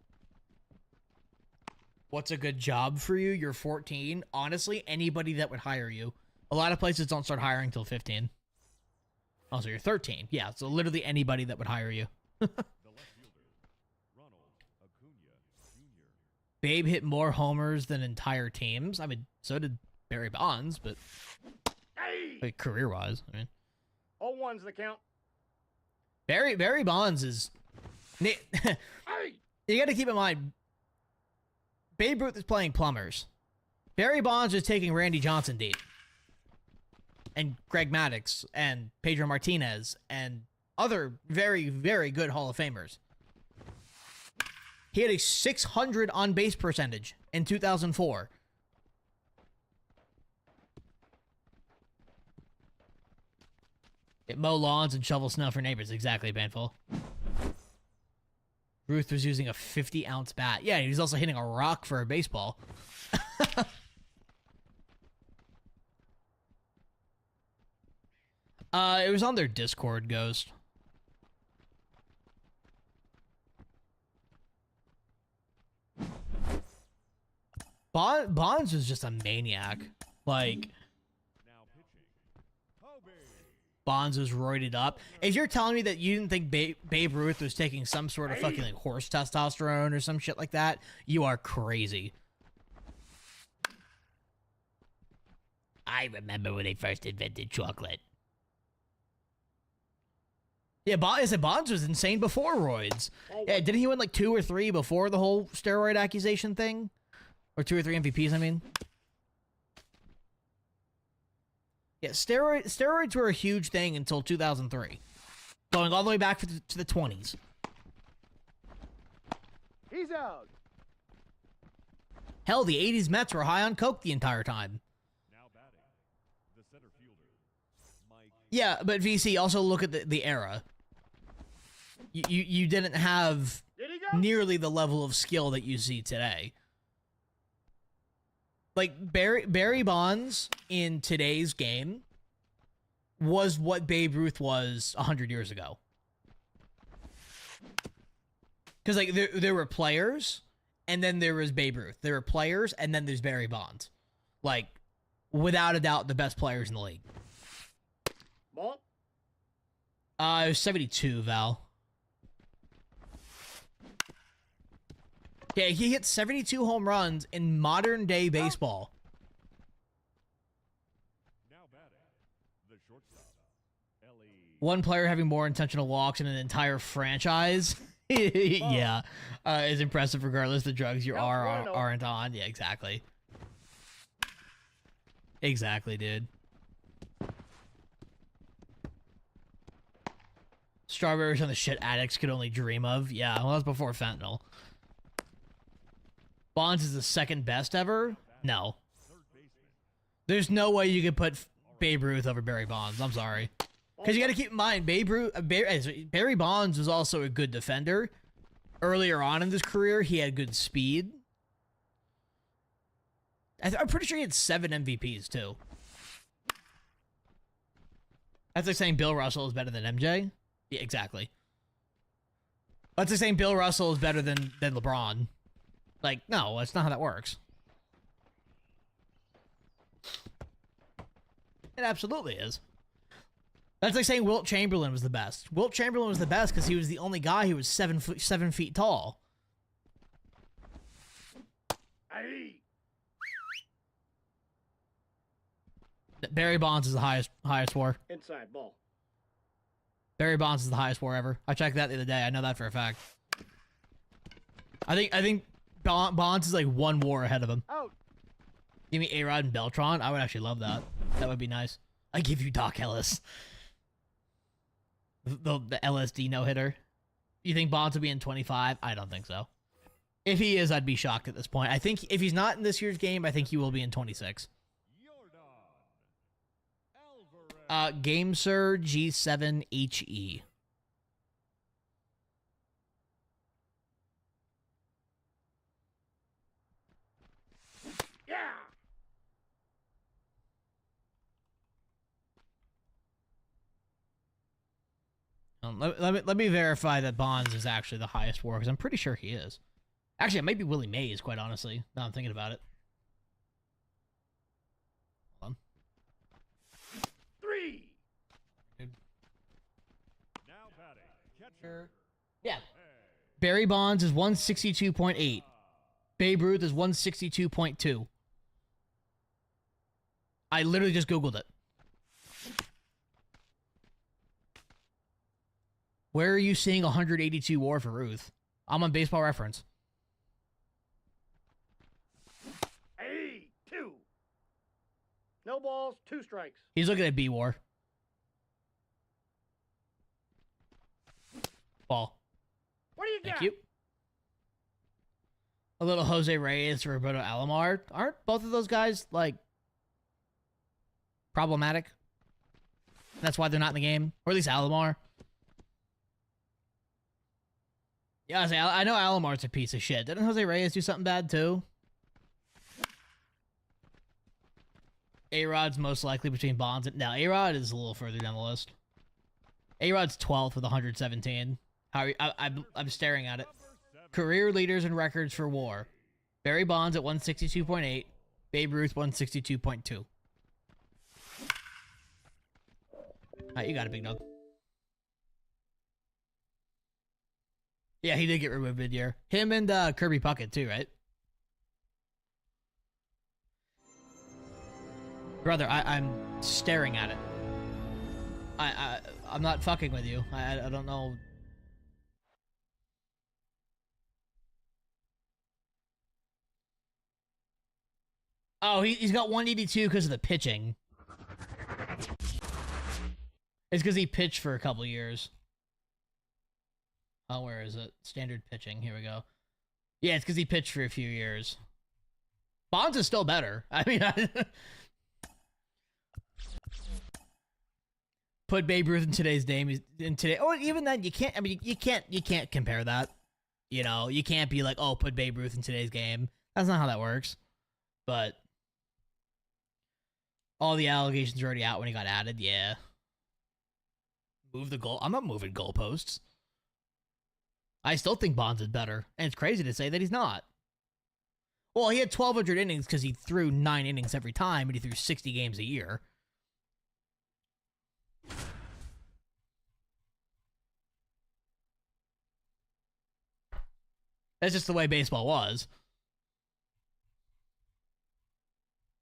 What's a good job for you? You're 14. Honestly, anybody that would hire you. A lot of places don't start hiring until 15. Also, you're 13. Yeah, so literally anybody that would hire you. the left fielder, Ronald Acuna Jr. Babe hit more homers than entire teams. I mean, so did Barry Bonds, but Hey! like, career-wise, I mean, 0-1's the count. Barry Bonds is. Hey! You got to keep in mind, Babe Ruth is playing plumbers. Barry Bonds is taking Randy Johnson deep. And Greg Maddux and Pedro Martinez and other very, very good Hall of Famers. He had a 600 on-base percentage in 2004. It mow lawns and shovel snow for neighbors. Exactly, Banful. Ruth was using a 50-ounce bat. Yeah, he was also hitting a rock for a baseball. It was on their Discord, Ghost. Bonds was just a maniac. Like, Now pitching. Hobie. Bonds was roided up. If you're telling me that you didn't think Babe Ruth was taking some sort of fucking like horse testosterone or some shit like that, you are crazy. I remember when they first invented chocolate. Yeah, Bonds was insane before roids. Yeah, didn't he win like 2 or 3 before the whole steroid accusation thing? Or 2 or 3 MVPs, I mean. Yeah, steroids were a huge thing until 2003. Going all the way back to the 20s. He's out. Hell, the 80s Mets were high on coke the entire time. Now batting. The center fielder. Mike. Yeah, but VC, also look at the era. You didn't have Did he go? nearly the level of skill that you see today. Like, Barry Bonds in today's game was what Babe Ruth was 100 years ago. Because, like, there were players, and then there was Babe Ruth. There were players, and then there's Barry Bonds. Like, without a doubt, the best players in the league. Ball. It was 72, Val. Yeah, he hit 72 home runs in modern-day baseball. Now batting. The shortstop. Ellie. One player having more intentional walks in an entire franchise. Yeah, is impressive regardless the drugs you are or aren't on. Yeah, exactly. Exactly, dude. Strawberries on the shit addicts could only dream of. Yeah, well, that was before fentanyl. Bonds is the second best ever? No. There's no way you could put Babe Ruth over Barry Bonds. I'm sorry. Because you got to keep in mind, Barry Bonds was also a good defender. Earlier on in his career, he had good speed. I'm pretty sure he had 7 MVPs, too. That's like saying Bill Russell is better than MJ? Yeah, exactly. That's like saying Bill Russell is better than LeBron. Like, no, that's not how that works. It absolutely is. That's like saying Wilt Chamberlain was the best. Wilt Chamberlain was the best because he was the only guy who was 7 feet tall. Aye. Barry Bonds is the highest WAR. Inside ball. Barry Bonds is the highest WAR ever. I checked that the other day. I know that for a fact. I think Bonds is like 1 WAR ahead of him. Out. Give me A-Rod and Beltron. I would actually love that. That would be nice. I give you Doc Ellis. The LSD no-hitter. You think Bonds will be in 25? I don't think so. If he is, I'd be shocked at this point. I think if he's not in this year's game, I think he will be in 26. Game Sir G7HE. Yeah. Let me verify that Bonds is actually the highest WAR, because I'm pretty sure he is. Actually, it might be Willie Mays, quite honestly, now I'm thinking about it. Hold on. 3. Now batting. Catcher. Yeah. Barry Bonds is 162.8. Babe Ruth is 162.2. I literally just Googled it. Where are you seeing 182 WAR for Ruth? I'm on Baseball Reference. Aye. 2. No balls. 2 strikes. He's looking at B WAR. Ball. What do you got? Thank you. A little Jose Reyes or Roberto Alomar. Aren't both of those guys, like, problematic? That's why they're not in the game. Or at least Alomar. Yeah, I know Alomar's a piece of shit. Didn't Jose Reyes do something bad, too? A-Rod's most likely between Bonds and... No, A-Rod is a little further down the list. A-Rod's 12th with 117. I'm staring at it. Career leaders and records for WAR. Barry Bonds at 162.8. Babe Ruth 162.2. All right, you got it, big dog. Yeah, he did get removed mid-year. Him and Kirby Puckett too, right? Brother, I'm staring at it. I'm not fucking with you. I don't know. Oh, he's got 182 because of the pitching. It's because he pitched for a couple years. Oh, where is it? Standard pitching. Here we go. Yeah, it's because he pitched for a few years. Bonds is still better. I mean, put Babe Ruth in today's game. Oh, even then, you can't. I mean, you can't compare that. You know, you can't be like, oh, put Babe Ruth in today's game. That's not how that works. But all the allegations are already out when he got added. Yeah. Move the goal. I'm not moving goalposts. I still think Bonds is better, and it's crazy to say that he's not. Well, he had 1,200 innings because he threw 9 innings every time, and he threw 60 games a year. That's just the way baseball was.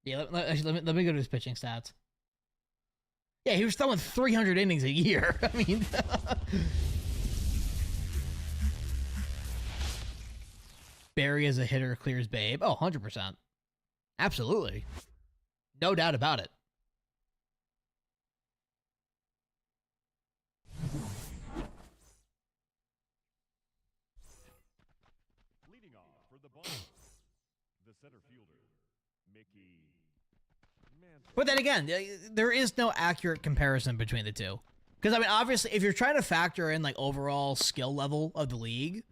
Yeah, let me go to his pitching stats. Yeah, he was throwing 300 innings a year. I mean... Barry as a hitter clears Babe. Oh, 100%. Absolutely. No doubt about it. Leading off for the Bonds, the center fielder, Mickey Mantle. But then again, there is no accurate comparison between the two. Because, I mean, obviously, if you're trying to factor in, like, overall skill level of the league,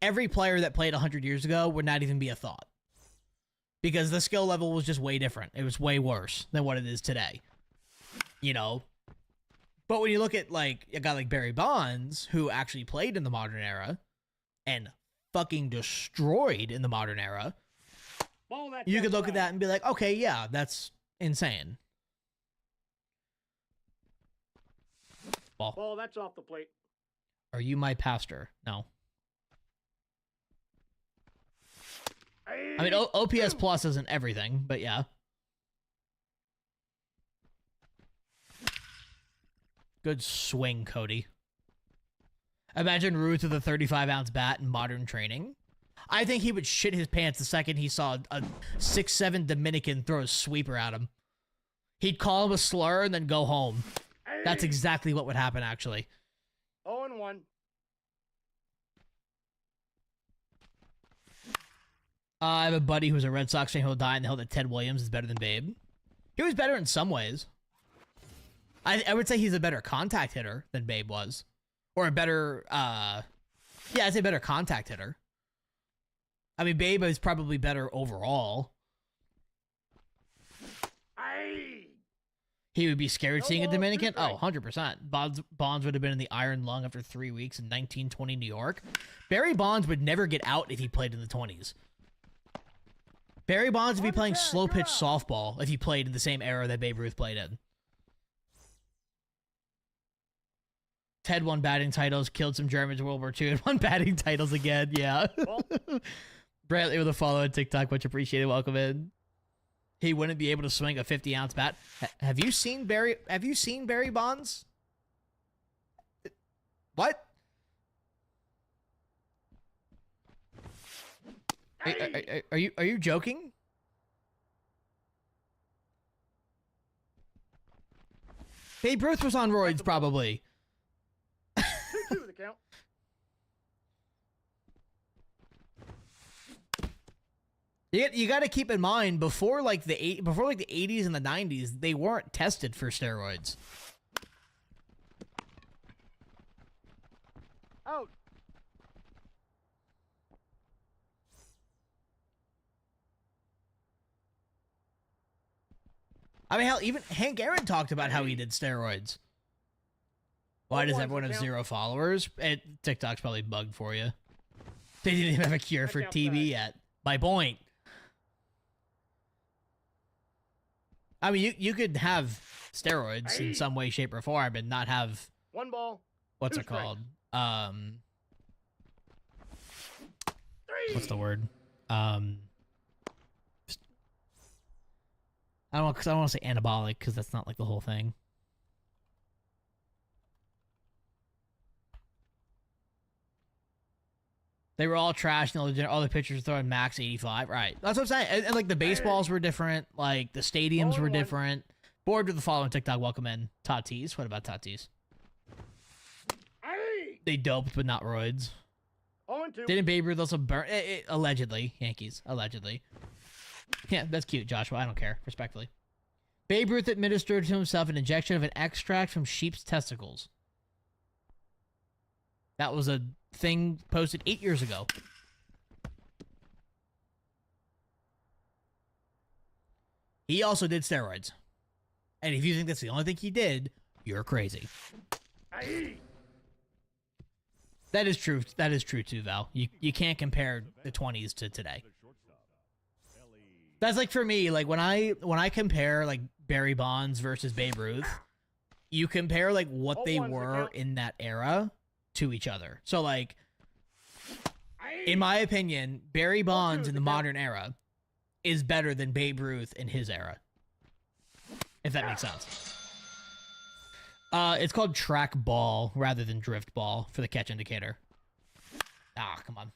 every player that played 100 years ago would not even be a thought. Because the skill level was just way different. It was way worse than what it is today. You know? But when you look at, like, a guy like Barry Bonds, who actually played in the modern era, and fucking destroyed in the modern era, you could look at that and be like, okay, yeah, that's insane. Ball, that's off the plate. Are you my pastor? No. I mean, OPS plus isn't everything, but yeah. Good swing, Cody. Imagine Ruth with a 35-ounce bat in modern training. I think he would shit his pants the second he saw a 6'7" Dominican throw a sweeper at him. He'd call him a slur and then go home. That's exactly what would happen, actually. 0-1. I have a buddy who's a Red Sox fan who'll die in the hill that Ted Williams is better than Babe. He was better in some ways. I would say he's a better contact hitter than Babe was. Or a better, yeah, I'd say better contact hitter. I mean, Babe is probably better overall. He would be scared seeing a Dominican? Oh, 100%. Bonds would have been in the iron lung after 3 weeks in 1920 New York. Barry Bonds would never get out if he played in the 20s. Barry Bonds would be playing slow-pitch softball if he played in the same era that Babe Ruth played in. Ted won batting titles, killed some Germans in World War II, and won batting titles again, yeah. Bradley with a follow on TikTok, much appreciated. Welcome in. He wouldn't be able to swing a 50-ounce bat. Have you seen Barry Bonds? What? Are you joking? Babe Ruth was on roids, probably. 2-2 the count. You got to keep in mind before like the 80s and the 90s, they weren't tested for steroids. Out. I mean, hell, even Hank Aaron talked about how he did steroids. Why does everyone have 0 followers? TikTok's probably bugged for you. They didn't even have a cure for TB yet. my point. I mean, you could have steroids in some way, shape, or form and not have 1 ball. what's 2 it called? strikes. 3. What's the word? I don't want to say anabolic because that's not like the whole thing. They were all trash, and all the pitchers were throwing max 85. Right, that's what I'm saying. And like the baseballs were different, like the stadiums were 0-1. different. Bored with the following TikTok. Welcome in Tatis. What about Tatis? Aye. They doped, but not roids. 0-2. Didn't Babe Ruth also burn? Allegedly, Yankees. Allegedly. Yeah, that's cute, Joshua. I don't care. Respectfully. Babe Ruth administered to himself an injection of an extract from sheep's testicles. That was a thing posted 8 years ago. He also did steroids. And if you think that's the only thing he did, you're crazy. Aye. That is true. That is true too, Val. You can't compare the 20s to today. That's like for me, like when I compare like Barry Bonds versus Babe Ruth, you compare like what they were in that era to each other. So like, in my opinion, Barry Bonds in the modern era is better than Babe Ruth in his era. If that makes sense. It's called track ball rather than drift ball for the catch indicator. Ah, come on.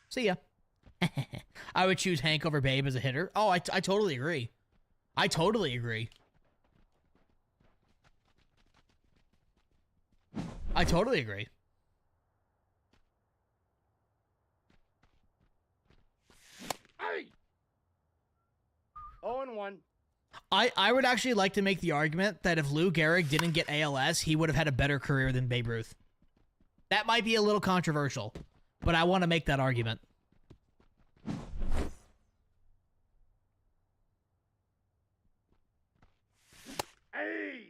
See ya. I would choose Hank over Babe as a hitter. Oh, I totally agree. I totally agree. I totally agree. Aye. 0-1. I would actually like to make the argument that if Lou Gehrig didn't get ALS, he would have had a better career than Babe Ruth. That might be a little controversial, but I want to make that argument. Aye.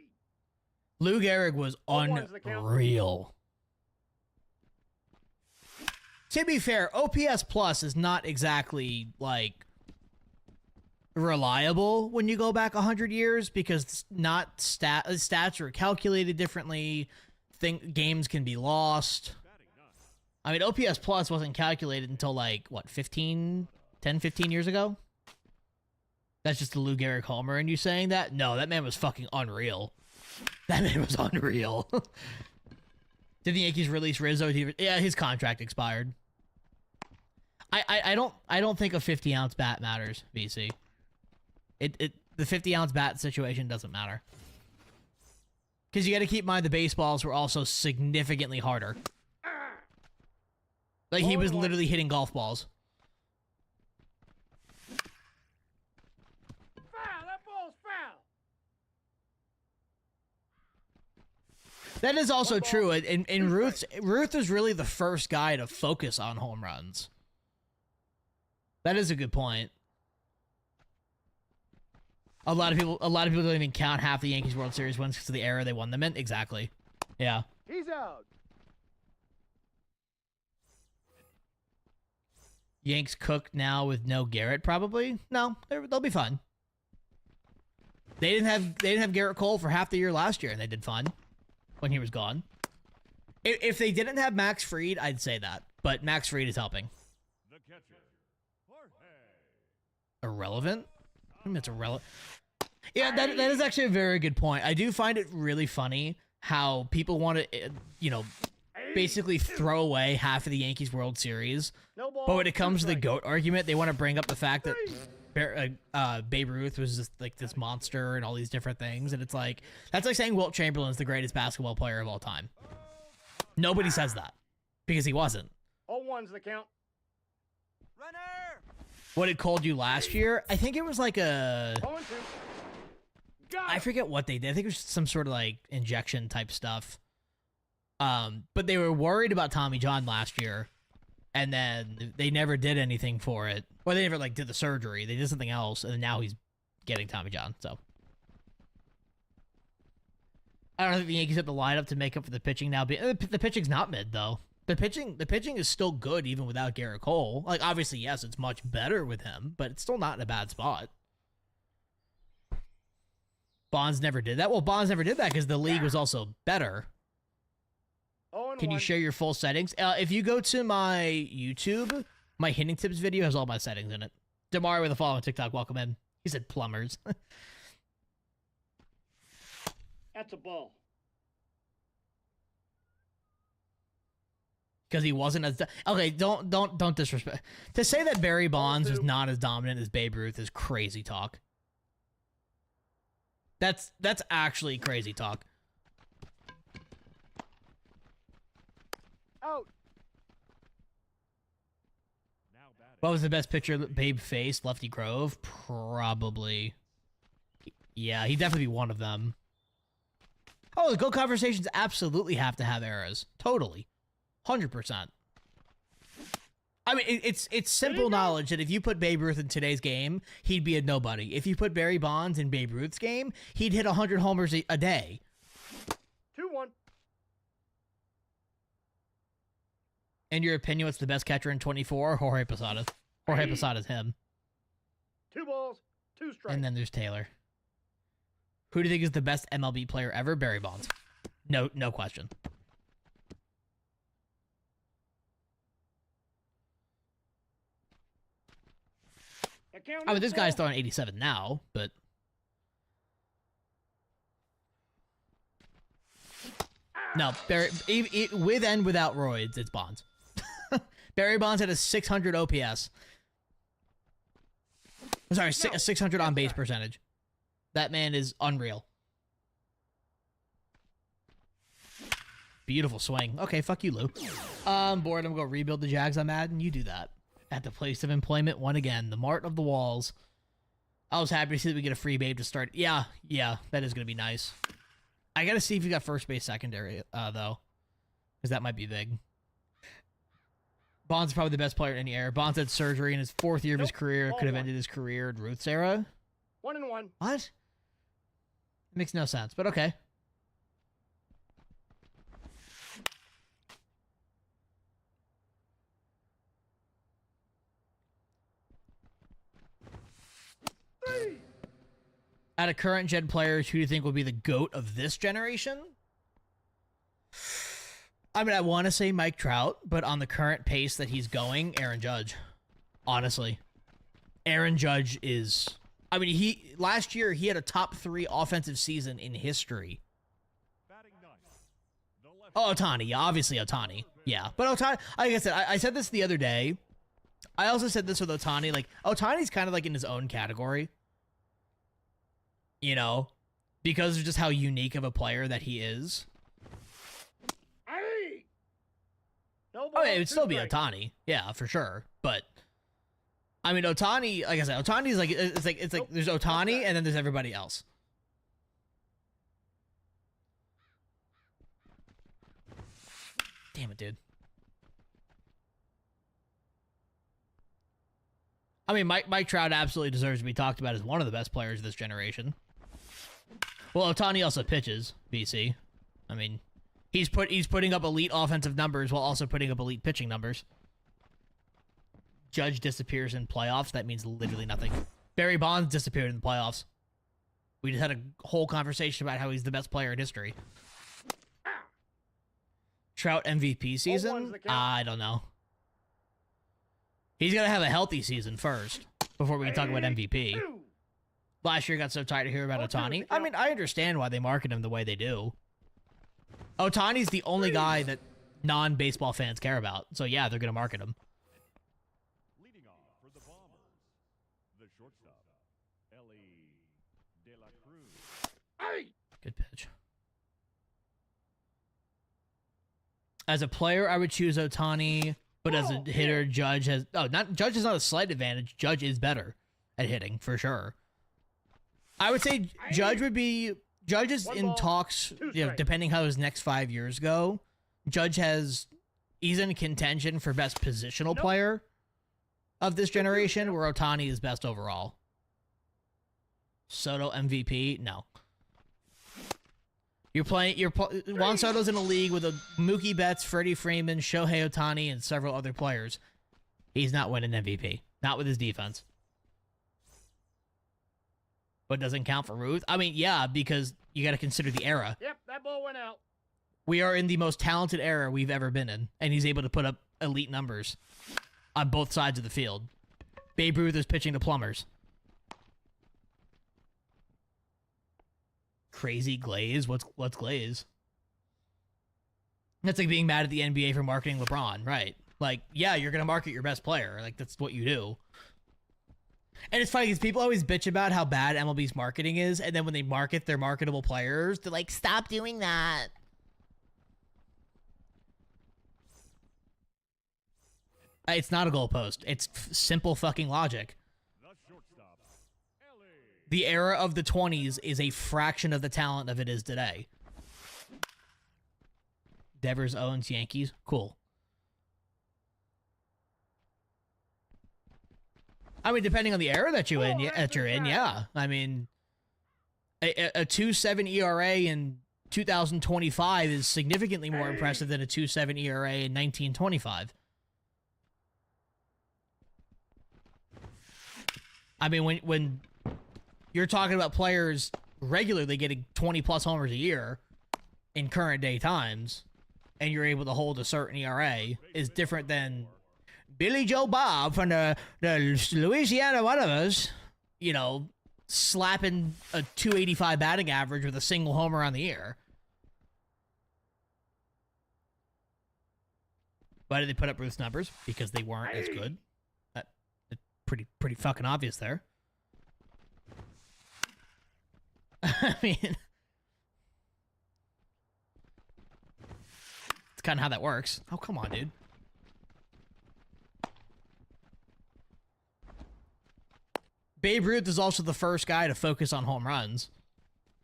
Lou Gehrig was unreal. To be fair, OPS Plus is not exactly, like, reliable when you go back 100 years because not stats are calculated differently. Games can be lost. I mean, OPS Plus wasn't calculated until, like, what, 10, 15 years ago? That's just the Lou Gehrig homer, and you saying that? No, that man was fucking unreal. That man was unreal. Did the Yankees release Rizzo? Yeah, his contract expired. I don't think a 50-ounce bat matters, VC. The 50-ounce bat situation doesn't matter. Because you got to keep in mind the baseballs were also significantly harder. Like, he was literally hitting golf balls. Foul! That ball's foul! That is also true. And Ruth is really the first guy to focus on home runs. That is a good point. A lot of people don't even count half the Yankees World Series wins because of the era they won them in. Exactly. Yeah. He's out. Yanks cooked now with no Garrett, probably. No, they'll be fine. They didn't have Garrett Cole for half the year last year, and they did fine when he was gone. If they didn't have Max Fried, I'd say that, but Max Fried is helping. The catcher, Jorge. Irrelevant? I think that's irrelevant. Yeah, that is actually a very good point. I do find it really funny how people want to, basically throw away half of the Yankees World Series. No ball. But when it comes to the GOAT argument, they want to bring up the fact that Babe Ruth was just like this monster and all these different things. And it's like, that's like saying Wilt Chamberlain's the greatest basketball player of all time. Nobody says that because he wasn't. 0-1's the count. Runner! What it called you last year, I think it was like 0-2. I forget what they did. I think it was some sort of like injection type stuff. But they were worried about Tommy John last year, and then they never did anything for it. Or they never like did the surgery. They did something else, and now he's getting Tommy John. So I don't think the Yankees have the lineup to make up for the pitching now. But the pitching's not mid though. The pitching is still good even without Garrett Cole. Like obviously, yes, it's much better with him, but it's still not in a bad spot. Bonds never did that. Well, Bonds never did that because the league was also better. Can you share your full settings? If you go to my YouTube, my hitting tips video has all my settings in it. Damari with a follow on TikTok. Welcome in. He said plumbers. That's a ball. Because he wasn't as okay. Don't disrespect. To say that Barry Bonds is not as dominant as Babe Ruth is crazy talk. That's actually crazy talk. Out. Now batting. What was the best picture that Babe faced? Lefty Grove? Probably. Yeah, he'd definitely be one of them. Oh, the GOAT conversations absolutely have to have eras. Totally. 100%. I mean, it's simple knowledge that if you put Babe Ruth in today's game, he'd be a nobody. If you put Barry Bonds in Babe Ruth's game, he'd hit 100 homers a day. 2-1. In your opinion, what's the best catcher in 24? Jorge Posada. Jorge Posada's him. 2 balls, 2 strikes. And then there's Taylor. Who do you think is the best MLB player ever? Barry Bonds. No question. I mean, this guy's throwing 87 now, but... No, Barry, with and without roids, it's Bonds. Barry Bonds had a 600 OPS. I'm sorry, a 600 on base percentage. That man is unreal. Beautiful swing. Okay, fuck you, Lou. I'm bored. I'm going to rebuild the Jags. I'm mad, and you do that. At the place of employment, one again. The Mart of the Walls. I was happy to see that we get a free Babe to start. Yeah, that is going to be nice. I got to see if you got first base secondary, though. Because that might be big. Bonds is probably the best player in any era. Bonds had surgery in his 4th year of his career. Could have ended his career in Ruth's era. 1-1. What? Makes no sense, but okay. Out of current gen players, who do you think will be the GOAT of this generation? I mean, I want to say Mike Trout, but on the current pace that he's going, Aaron Judge. Honestly. Aaron Judge is... I mean, last year, he had a top 3 offensive season in history. Batting ninth. The left. Oh, Ohtani. Yeah, obviously Ohtani. Yeah. But Ohtani, like I said, I said this the other day. I also said this with Ohtani. Like, Ohtani's kind of like in his own category. You know? Because of just how unique of a player that he is. Hey! No Oh, balls, yeah, it would 2 still be strikes. Ohtani. Yeah, for sure. But, I mean, Ohtani, like I said, Ohtani's like, it's like Nope. there's Ohtani and then there's everybody else. Damn it, dude. I mean, Mike Trout absolutely deserves to be talked about as one of the best players of this generation. Well, Ohtani also pitches, BC. I mean, he's putting up elite offensive numbers while also putting up elite pitching numbers. Judge disappears in playoffs. That means literally nothing. Barry Bonds disappeared in the playoffs. We just had a whole conversation about how he's the best player in history. Trout MVP season? the count. I don't know. He's got to have a healthy season first before we can talk about MVP. 2. Last year got so tired to hear about Oh, two is Ohtani. the I mean, I understand why they market him the way they do. Ohtani's the only guy that non-baseball fans care about. So yeah, they're going to market him. Leading off for the Bombers. The shortstop. Ellie De La Cruz. Hey! Good pitch. As a player, I would choose Ohtani, but as a hitter, Judge has... Oh, Judge is not a slight advantage. Judge is better at hitting, for sure. I would say Judge would be... Judge is One in ball, talks, 2 you know, strikes. depending how his next 5 years go. Judge has... He's in contention for best positional player of this generation, where Ohtani is best overall. Soto MVP? No. Juan Soto's in a league with a Mookie Betts, Freddie Freeman, Shohei Ohtani, and several other players. He's not winning MVP. Not with his defense. But doesn't count for Ruth? I mean, yeah, because you got to consider the era. Yep, that ball went out. We are in the most talented era we've ever been in, and he's able to put up elite numbers on both sides of the field. Babe Ruth is pitching to plumbers. Crazy glaze? What's glaze? That's like being mad at the NBA for marketing LeBron, right? Like, yeah, you're gonna market your best player. Like, that's what you do. And it's funny because people always bitch about how bad MLB's marketing is, and then when they market their marketable players, they're like, stop doing that. It's not a goalpost. It's simple fucking logic. The shortstop, Ellie. The era of the 20s is a fraction of the talent of it is today. Devers owns Yankees. Cool. I mean, depending on the era that you're in, yeah. I mean, a 2.7 ERA in 2025 is significantly more impressive than a 2.7 ERA in 1925. I mean, when you're talking about players regularly getting 20-plus homers a year in current day times, and you're able to hold a certain ERA, is different than Billy Joe Bob from the Louisiana whatevers, you know, slapping a 285 batting average with a single homer on the year. Why did they put up Ruth's numbers? Because they weren't as good. Pretty fucking obvious there. I mean, it's kind of how that works. Oh, come on, dude. Babe Ruth is also the first guy to focus on home runs.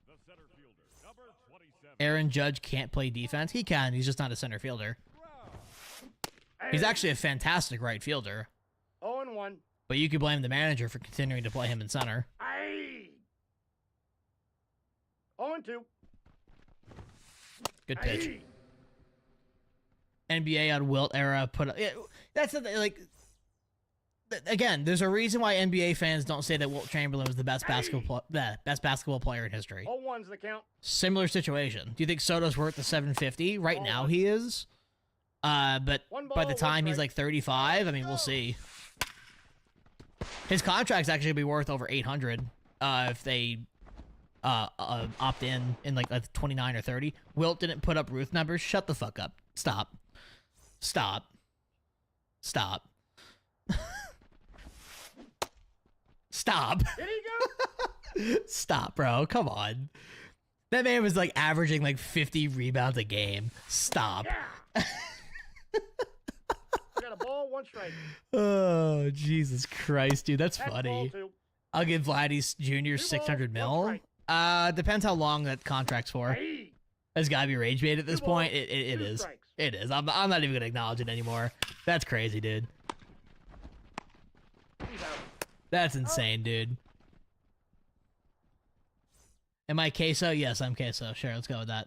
The center fielder, number 27. Aaron Judge can't play defense. He can. He's just not a center fielder. He's actually a fantastic right fielder. 0-1. But you could blame the manager for continuing to play him in center. 0-2. Good pitch. NBA on Wilt era put. Yeah, that's like. Again, there's a reason why NBA fans don't say that Wilt Chamberlain was the best basketball player in history. 0-1's the count. Similar situation. Do you think Soto's worth the 750? Right now he is. But by the time he's like 35, I mean, we'll see. His contract's actually be worth over 800 if they opt in like 29 or 30. Wilt didn't put up Ruth numbers. Shut the fuck up. Stop. Stop. Stop. Stop. Did he go? Stop, bro. Come on. That man was like averaging like 50 rebounds a game. Stop. Yeah. We got a ball, 1 strike. Oh, Jesus Christ, dude. That's That's funny. ball 2. I'll give Vladdy Jr. 600 mil. Depends how long that contract's for. It's gotta be rage bait at this point. It is. Strikes. It is. I'm not even gonna acknowledge it anymore. That's crazy, dude. He's out. That's insane, dude. Am I queso? Yes, I'm queso. Sure, let's go with that.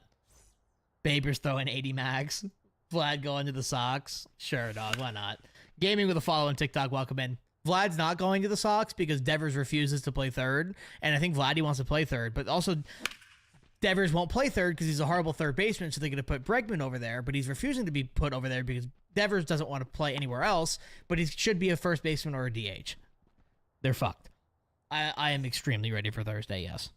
Baber's throwing 80 max. Vlad going to the Sox. Sure, dog. Why not? Gaming with a follow on TikTok. Welcome in. Vlad's not going to the Sox because Devers refuses to play third. And I think Vladdy wants to play third. But also, Devers won't play third because he's a horrible third baseman. So they're going to put Bregman over there. But he's refusing to be put over there because Devers doesn't want to play anywhere else. But he should be a first baseman or a DH. They're fucked. I am extremely ready for Thursday, yes.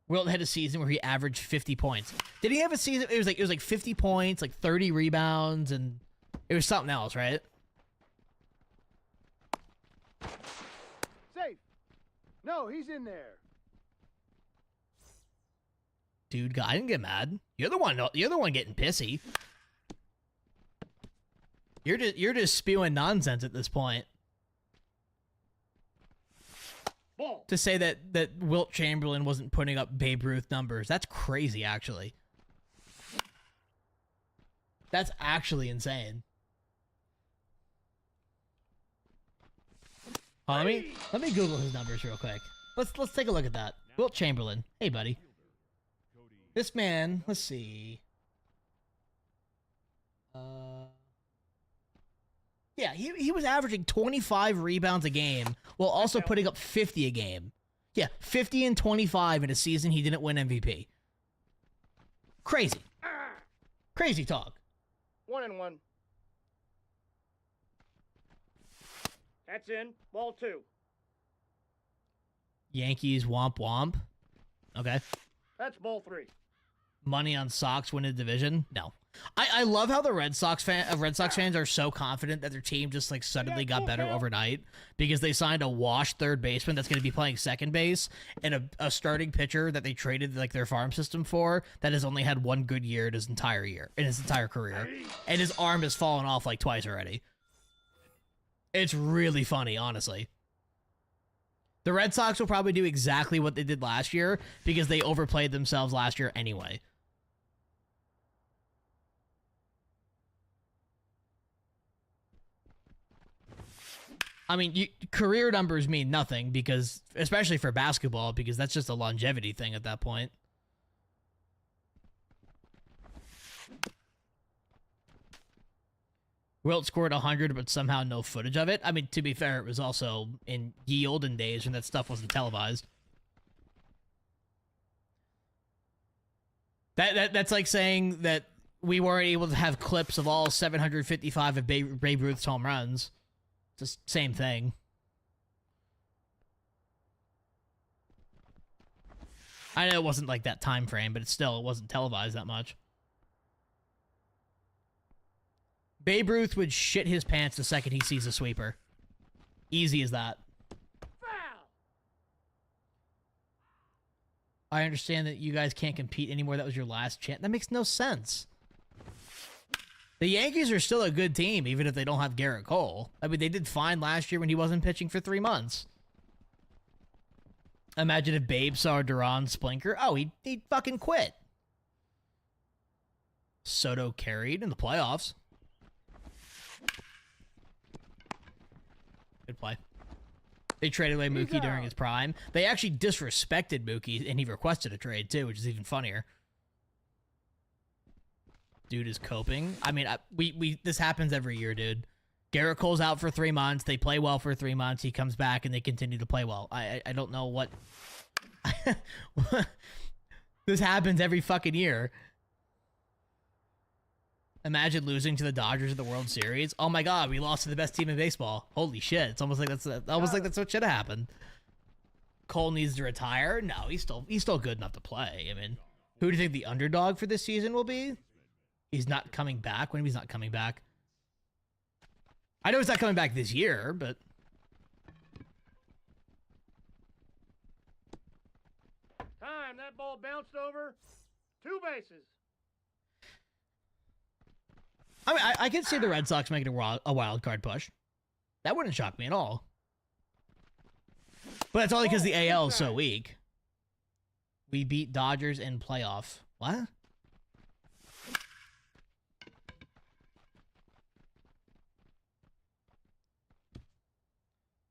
Wilt had a season where he averaged 50 points. Did he have a season? It was like 50 points, like 30 rebounds, and it was something else, right? Safe. No, he's in there. Dude, I didn't get mad. You're the one getting pissy. You're just spewing nonsense at this point. Ball. To say that Wilt Chamberlain wasn't putting up Babe Ruth numbers, that's crazy, actually. That's actually insane. Oh, let me Google his numbers real quick. Let's take a look at that. Wilt Chamberlain. Hey, buddy. This man, let's see. Yeah, he was averaging 25 rebounds a game while also putting up 50 a game. Yeah, 50 and 25 in a season he didn't win MVP. Crazy. Crazy talk. 1-1. That's in. Ball 2. Yankees womp womp. Okay. That's ball 3. Money on Sox winning the division? No. I love how the Red Sox fans are so confident that their team just like suddenly got better overnight because they signed a washed third baseman that's going to be playing second base and a starting pitcher that they traded like their farm system for that has only had one good year in his entire career, and his arm has fallen off like twice already. It's really funny, honestly. The Red Sox will probably do exactly what they did last year because they overplayed themselves last year anyway. I mean, career numbers mean nothing because, especially for basketball, because that's just a longevity thing at that point. Wilt scored 100, but somehow no footage of it. I mean, to be fair, it was also in ye olden days when that stuff wasn't televised. That's like saying that we weren't able to have clips of all 755 of Babe Ruth's home runs. It's the same thing. I know it wasn't like that time frame, but it wasn't televised that much. Babe Ruth would shit his pants the second he sees a sweeper. Easy as that. Foul! I understand that you guys can't compete anymore. That was your last chance. That makes no sense. The Yankees are still a good team, even if they don't have Garrett Cole. I mean, they did fine last year when he wasn't pitching for 3 months. Imagine if Babe saw Duran Splinker. Oh, he'd fucking quit. Soto carried in the playoffs. Good play. They traded away Mookie during his prime. They actually disrespected Mookie, and he requested a trade, too, which is even funnier. Dude is coping. I mean, this happens every year, dude. Garrett Cole's out for 3 months. They play well for 3 months. He comes back, and they continue to play well. I don't know what... This happens every fucking year. Imagine losing to the Dodgers at the World Series. Oh my God, we lost to the best team in baseball. Holy shit! It's almost like that's what should have happened. Cole needs to retire. No, he's still good enough to play. I mean, who do you think the underdog for this season will be? He's not coming back. When he's not coming back? I know he's not coming back this year, but Time. That ball bounced over. 2 bases. I mean, I can see the Red Sox making a wild card push. That wouldn't shock me at all. But that's only because the AL is so weak. We beat Dodgers in playoff. What?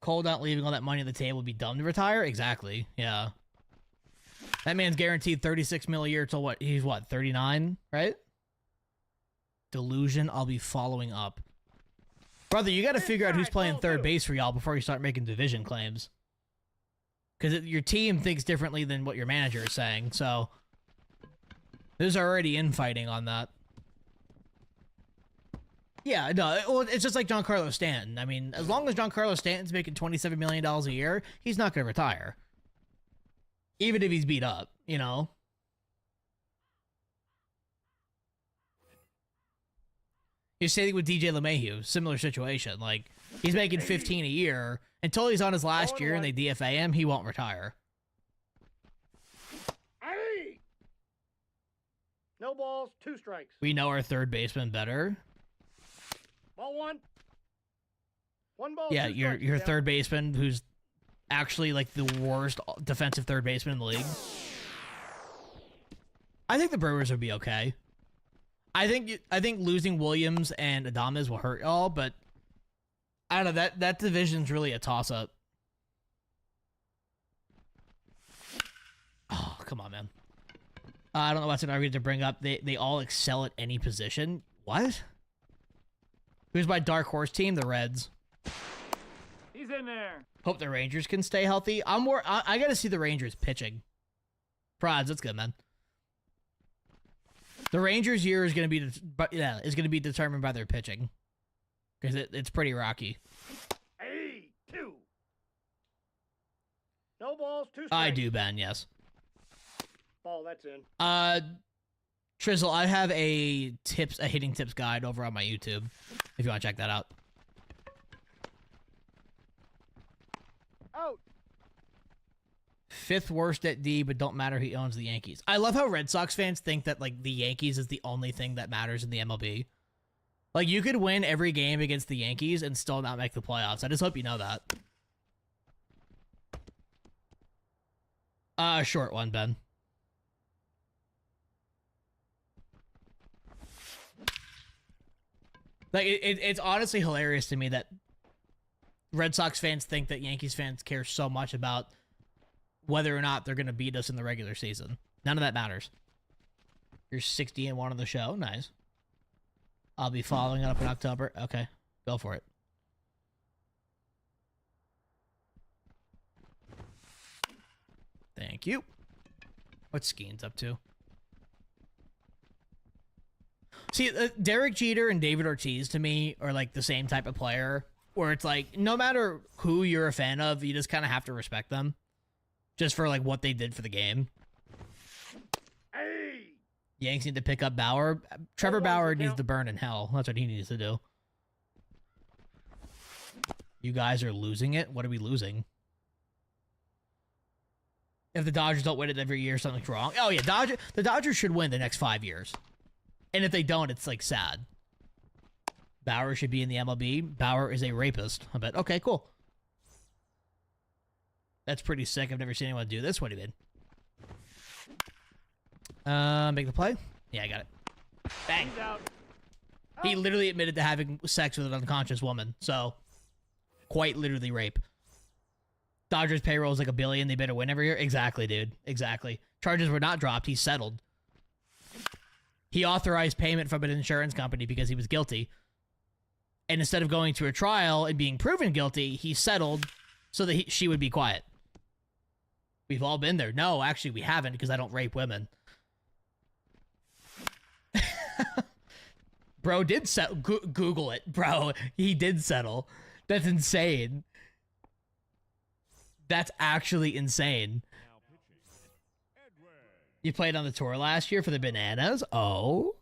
Cole not leaving all that money on the table would be dumb to retire? Exactly. Yeah. That man's guaranteed $36 million a year till what? He's what, 39, right? Delusion, I'll be following up. Brother, you got to figure out who's playing third base for y'all before you start making division claims. Because your team thinks differently than what your manager is saying, so... There's already infighting on that. Yeah, no, well, it's just like Giancarlo Stanton. I mean, as long as Giancarlo Stanton's making $27 million a year, he's not going to retire. Even if he's beat up, you know? You're saying with DJ LeMahieu, similar situation. Like, he's making 15 a year. Until he's on his last year and they DFA him, he won't retire. Hey! No balls, 2 strikes. We know our third baseman better. Ball 1. 1 ball. Yeah, 2 your strikes. third baseman, who's actually like the worst defensive third baseman in the league. I think the Brewers would be okay. I think losing Williams and Adames will hurt y'all, but I don't know, that division's really a toss-up. Oh, come on, man. I don't know what's an argument to bring up. They all excel at any position. What? Who's my dark horse team? The Reds. He's in there. Hope the Rangers can stay healthy. I gotta see the Rangers pitching. Prods, that's good, man. The Rangers' year is gonna be determined by their pitching, because it's pretty rocky. Hey, 2. No balls, 2 strikes. I do, Ben. Yes. Ball, that's in. Trizzle, I have a hitting tips guide over on my YouTube if you want to check that out. Out. 5th worst at D, but don't matter who owns the Yankees. I love how Red Sox fans think that like the Yankees is the only thing that matters in the MLB. Like you could win every game against the Yankees and still not make the playoffs. I just hope you know that. A short one, Ben. Like it's honestly hilarious to me that Red Sox fans think that Yankees fans care so much about whether or not they're going to beat us in the regular season. None of that matters. You're 60-1 on the show. Nice. I'll be following it up in October. Okay, go for it. Thank you. What's Skeens up to? See, Derek Jeter and David Ortiz, to me, are like the same type of player, where it's like, no matter who you're a fan of, you just kind of have to respect them, just for like what they did for the game. Hey. Yanks need to pick up Bauer. Trevor Bauer needs to burn in hell. That's what he needs to do. You guys are losing it? What are we losing? If the Dodgers don't win it every year, something's wrong. Oh, yeah, the Dodgers should win the next 5 years. And if they don't, it's, like, sad. Bauer should be in the MLB. Bauer is a rapist. I bet. Okay, cool. That's pretty sick. I've never seen anyone do this. What do you mean? Make the play? Yeah, I got it. Bang. He's out. He literally admitted to having sex with an unconscious woman. So, quite literally rape. Dodgers payroll is like $1 billion. They better win every year. Exactly, dude. Exactly. Charges were not dropped. He settled. He authorized payment from an insurance company because he was guilty. And instead of going to a trial and being proven guilty, he settled so that she would be quiet. We've all been there. No, actually, we haven't because I don't rape women. Bro did settle. Google it, bro. He did settle. That's insane. That's actually insane. You played on the tour last year for the Bananas? Oh.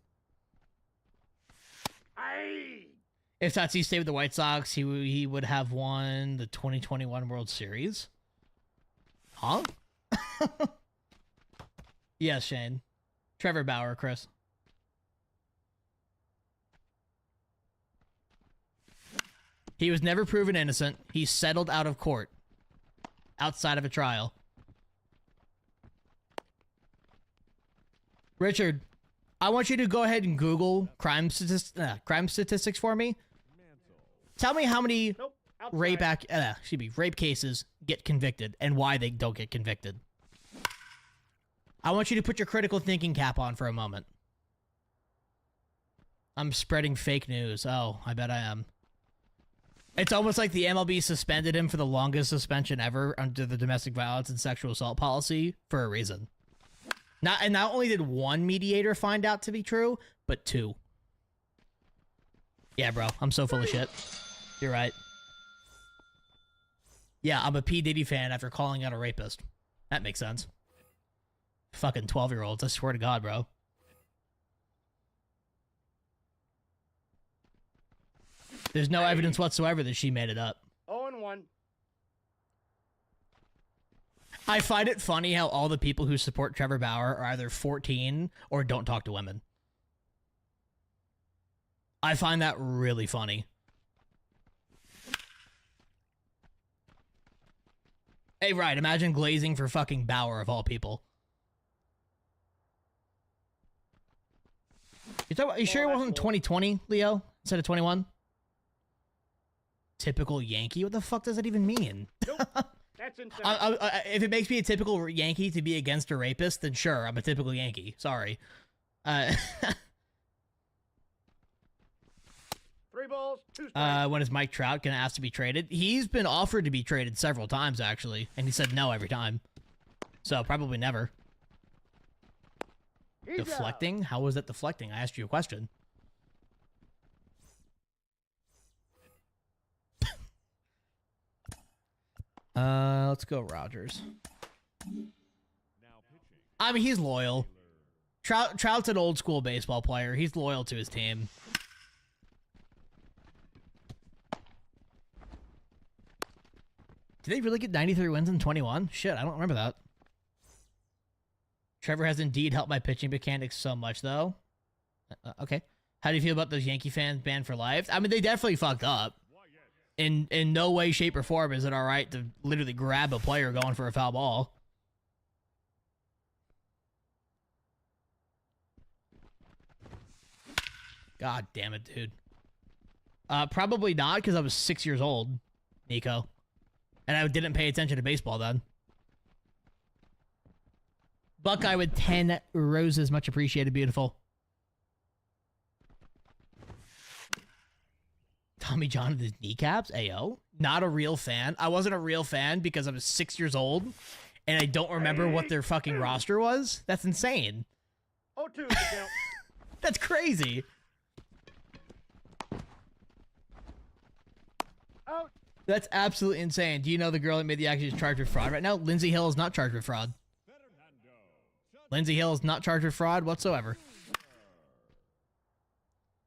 Aye. If Tatis stayed with the White Sox, he would have won the 2021 World Series. Huh? Yes, Shane. Trevor Bauer, Chris. He was never proven innocent. He settled out of court. Outside of a trial. Richard, I want you to go ahead and Google crime statistics for me. Tell me how many Nope. Outside. rape cases get convicted and why they don't get convicted. I want you to put your critical thinking cap on for a moment. I'm spreading fake news. Oh, I bet I am. It's almost like the MLB suspended him for the longest suspension ever under the domestic violence and sexual assault policy for a reason. Not only did one mediator find out to be true, but 2. Yeah, bro, I'm so full of shit. You're right. Yeah, I'm a P. Diddy fan after calling out a rapist. That makes sense. Fucking 12-year-olds, I swear to God, bro. There's no evidence whatsoever that she made it up. 0-1. I find it funny how all the people who support Trevor Bauer are either 14 or don't talk to women. I find that really funny. Hey, right, imagine glazing for fucking Bauer of all people. You sure it wasn't 2020, Leo, instead of 21? Typical Yankee? What the fuck does that even mean? Nope. That's insane. If it makes me a typical Yankee to be against a rapist, then sure, I'm a typical Yankee. Sorry. 3 balls, 2 strikes. When is Mike Trout gonna ask to be traded? He's been offered to be traded several times, actually, and he said no every time. So probably never. He's Deflecting? How was that deflecting? I asked you a question. Let's go Rogers. Now pitching. I mean, he's loyal. Trout's an old school baseball player. He's loyal to his team. Did they really get 93 wins in 21? Shit, I don't remember that. Trevor has indeed helped my pitching mechanics so much, though. Okay. How do you feel about those Yankee fans banned for life? I mean, they definitely fucked up. In no way, shape, or form is it all right to literally grab a player going for a foul ball. God damn it, dude. Probably not, because I was 6 years old, Nico. And I didn't pay attention to baseball then. Buckeye with 10 roses. Much appreciated. Beautiful. Tommy John with his kneecaps? Ayo. Not a real fan. I wasn't a real fan because I was 6 years old. And I don't remember what their fucking roster was. That's insane. 0-2 to count. That's crazy. Out. That's absolutely insane. Do you know the girl that made the action is charged with fraud right now? Lindsay Hill is not charged with fraud. Lindsay Hill is not charged with fraud whatsoever.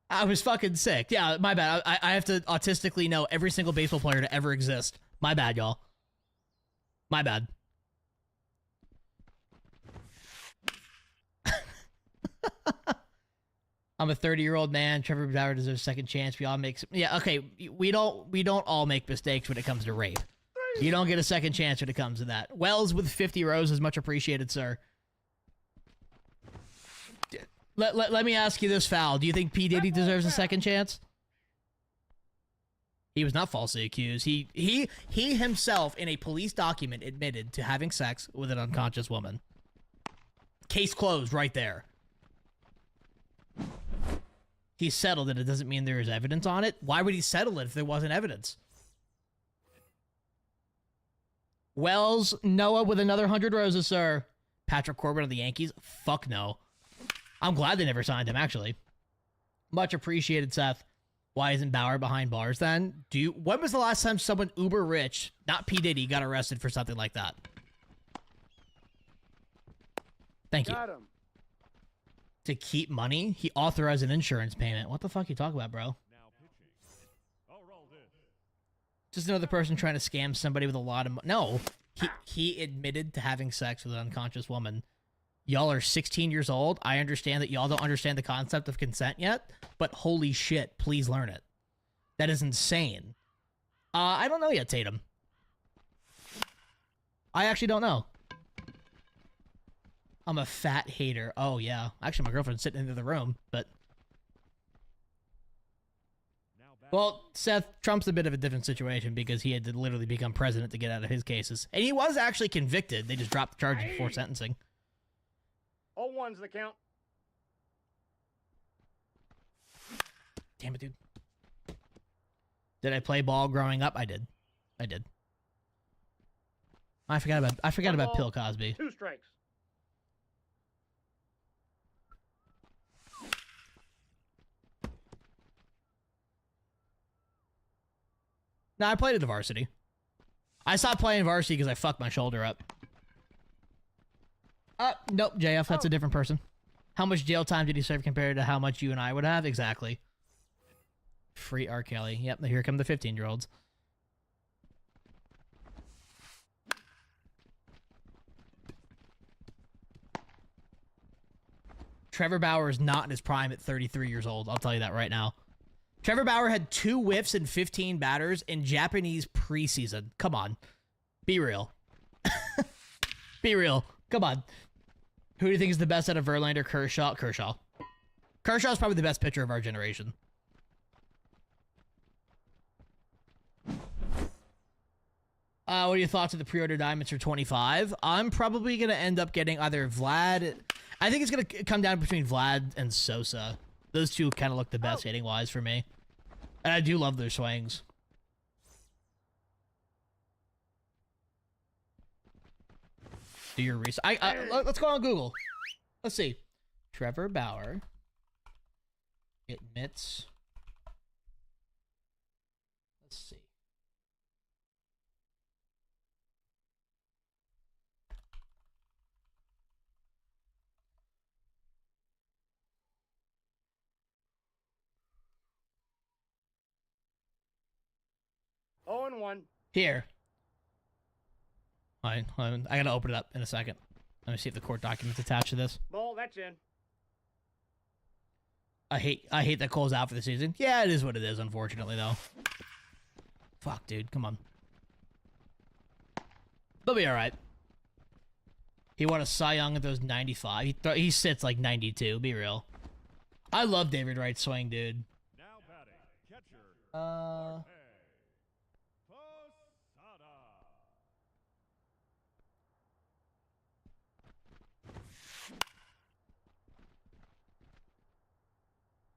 I was fucking sick. Yeah, my bad. I have to autistically know every single baseball player to ever exist. My bad, y'all. My bad. I'm a 30-year-old man. Trevor Bauer deserves a second chance. We all make yeah, okay. We don't all make mistakes when it comes to rape. You don't get a second chance when it comes to that. Wells with 50 roses, much appreciated, sir. Let me ask you this, Foul. Do you think P. Diddy deserves a second chance? He was not falsely accused. He himself, in a police document, admitted to having sex with an unconscious woman. Case closed right there. He settled it. It doesn't mean there is evidence on it. Why would he settle it if there wasn't evidence? Wells, Noah with another 100 roses, sir. Patrick Corbin of the Yankees? Fuck no. I'm glad they never signed him, actually. Much appreciated, Seth. Why isn't Bauer behind bars then? When was the last time someone uber rich, not P. Diddy, got arrested for something like that? Thank you. Got him. To keep money? He authorized an insurance payment. What the fuck you talking about, bro? Now pitching. Oh, roll this. Just another person trying to scam somebody with a lot of money. No. He admitted to having sex with an unconscious woman. Y'all are 16 years old. I understand that y'all don't understand the concept of consent yet, but holy shit, please learn it. That is insane. I don't know yet, Tatum. I actually don't know. I'm a fat hater. Oh, yeah. Actually, my girlfriend's sitting in the other room, but... Well, Seth, Trump's a bit of a different situation because he had to literally become president to get out of his cases. And he was actually convicted. They just dropped the charges before sentencing. 0-1's the count. Damn it, dude. Did I play ball growing up? I did. I did. I forgot about Bill Cosby. 2 strikes. No, I played at the varsity. I stopped playing varsity because I fucked my shoulder up. Nope, JF, that's a different person. How much jail time did he serve compared to how much you and I would have? Exactly. Free R. Kelly. Yep, here come the 15-year-olds. Trevor Bauer is not in his prime at 33 years old. I'll tell you that right now. Trevor Bauer had 2 whiffs and 15 batters in Japanese preseason. Come on. Be real. Be real. Come on. Who do you think is the best out of Verlander, Kershaw? Kershaw. Kershaw's probably the best pitcher of our generation. What are your thoughts of the pre-order diamonds for 25? I'm probably going to end up getting either Vlad. I think it's going to come down between Vlad and Sosa. Those two kind of look the best hitting-wise for me. And I do love their swings. Do your research. Let's go on Google. Let's see. Trevor Bauer admits. Let's see. Oh and 1. Here. Fine. I gotta open it up in a second. Let me see if the court document's attached to this. Ball, that's in. I hate that Cole's out for the season. Yeah, it is what it is, unfortunately, though. Fuck, dude. Come on. They'll be alright. He won a Cy Young at those 95. He sits like 92, be real. I love David Wright's swing, dude. Now batting, catcher. Posada.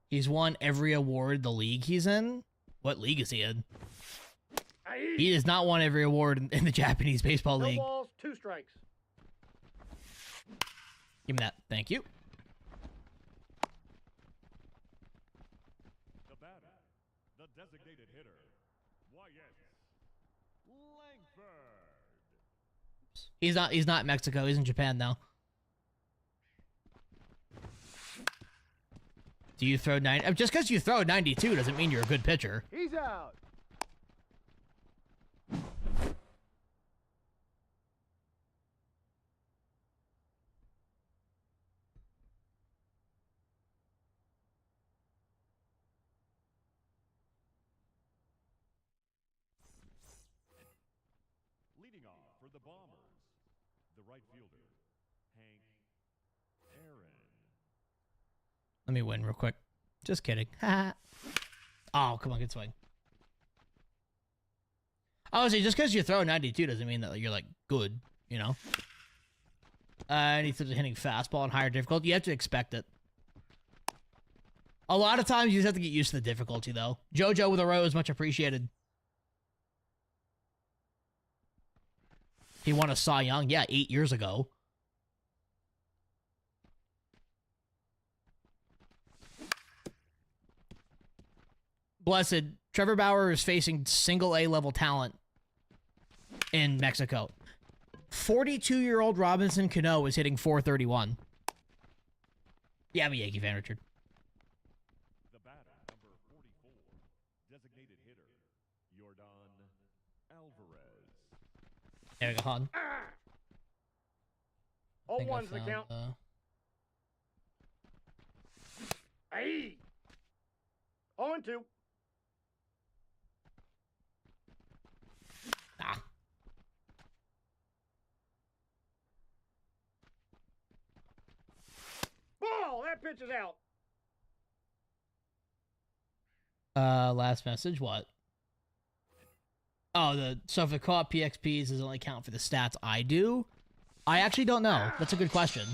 He's won every award the league he's in. What league is he in? He has not won every award in the Japanese Baseball No League. balls, 2 strikes. Give me that. Thank you. The batter, the designated hitter, Wyatt Langford. He's not in Mexico. He's in Japan now. Do you throw 90? Just because you throw 92 doesn't mean you're a good pitcher. He's out. Leading off for the Bombers, the right fielder, Hank Aaron. Let me win real quick. Just kidding. Oh, come on, good swing. Honestly, just because you throw 92 doesn't mean that you're, like, good, you know? And he's hitting fastball and higher difficulty. You have to expect it. A lot of times, you just have to get used to the difficulty, though. JoJo with a row is much appreciated. He won a Cy Young, yeah, 8 years ago. Blessed, Trevor Bauer is facing single A level talent in Mexico. 42-year-old Robinson Cano is hitting .431. Yeah, I'm a Yankee fan, Richard. The batter, number 44, designated hitter, Yordan Alvarez. There we go, Han. Oh, 1's the count. Aye. 0 and 2. Ah. Ball, that pitch is out. Last message, what? Oh, so if the co-op PXPs doesn't only count for the stats I do? I actually don't know. That's a good question.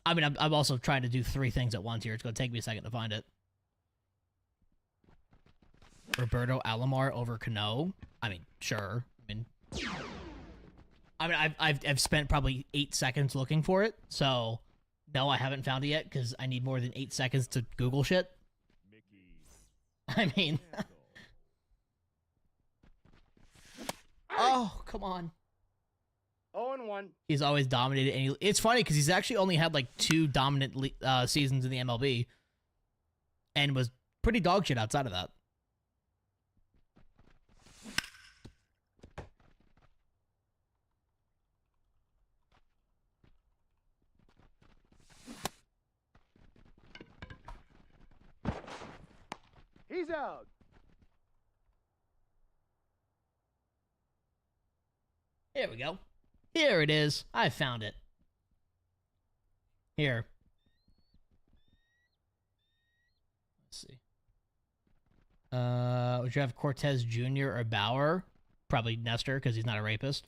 I mean, I'm also trying to do 3 things at once here. It's going to take me a second to find it. Roberto Alomar over Cano? I mean, sure. I've spent probably 8 seconds looking for it, so no, I haven't found it yet because I need more than 8 seconds to Google shit. I mean, oh, come on. 0 and 1. He's always dominated. And it's funny because he's actually only had like 2 dominant seasons in the MLB and was pretty dog shit outside of that. He's out. Here we go. Here it is. I found it. Here. Let's see. Would you have Cortez Jr. or Bauer? Probably Nestor, because he's not a rapist.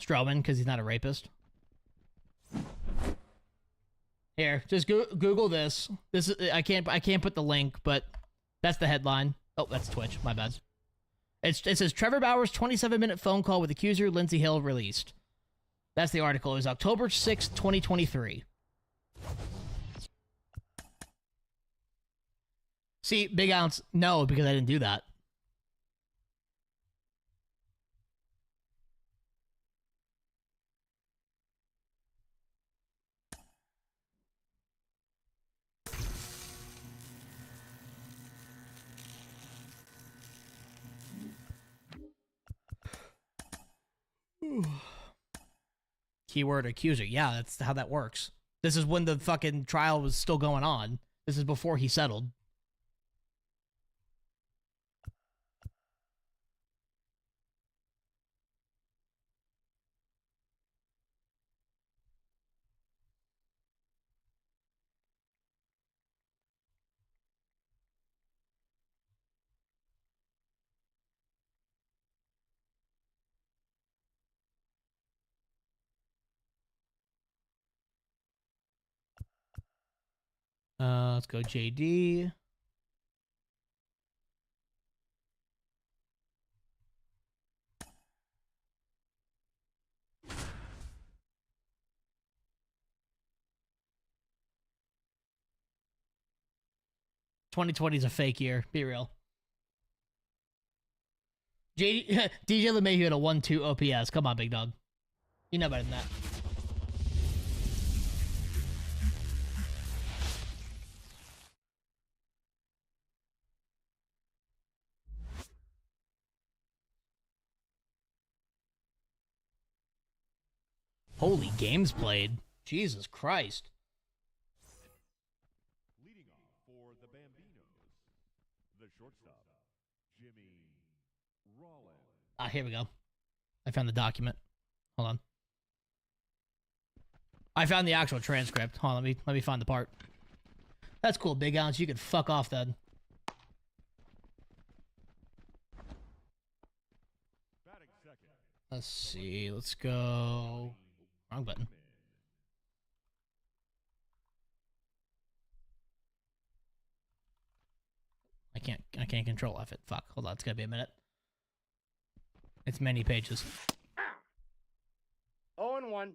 Stroman, because he's not a rapist. Here, just Google this. This is I can't put the link, but that's the headline. Oh, that's Twitch. My bad. It says Trevor Bauer's 27-minute phone call with accuser Lindsey Hill released. That's the article. It was October 6th, 2023. See, Big Ounce, no, because I didn't do that. Keyword accuser. Yeah, that's how that works. This is when the fucking trial was still going on. This is before he settled. Let's go JD. "2020 is a fake year. Be real." DJ LeMahieu had a 1-2 OPS. Come on, big dog. You know better than that. Holy games played. Jesus Christ. Leading off for the Bambinos, the shortstop, Jimmy Rollins. Ah, here we go. I found the document. Hold on. I found the actual transcript. Hold on, let me find the part. That's cool, Big Ounce. You could fuck off then. Batting second. Let's see. Let's go. Wrong button. I can't control F it. Fuck. Hold on. It's gonna be a minute. It's many pages. 0-1.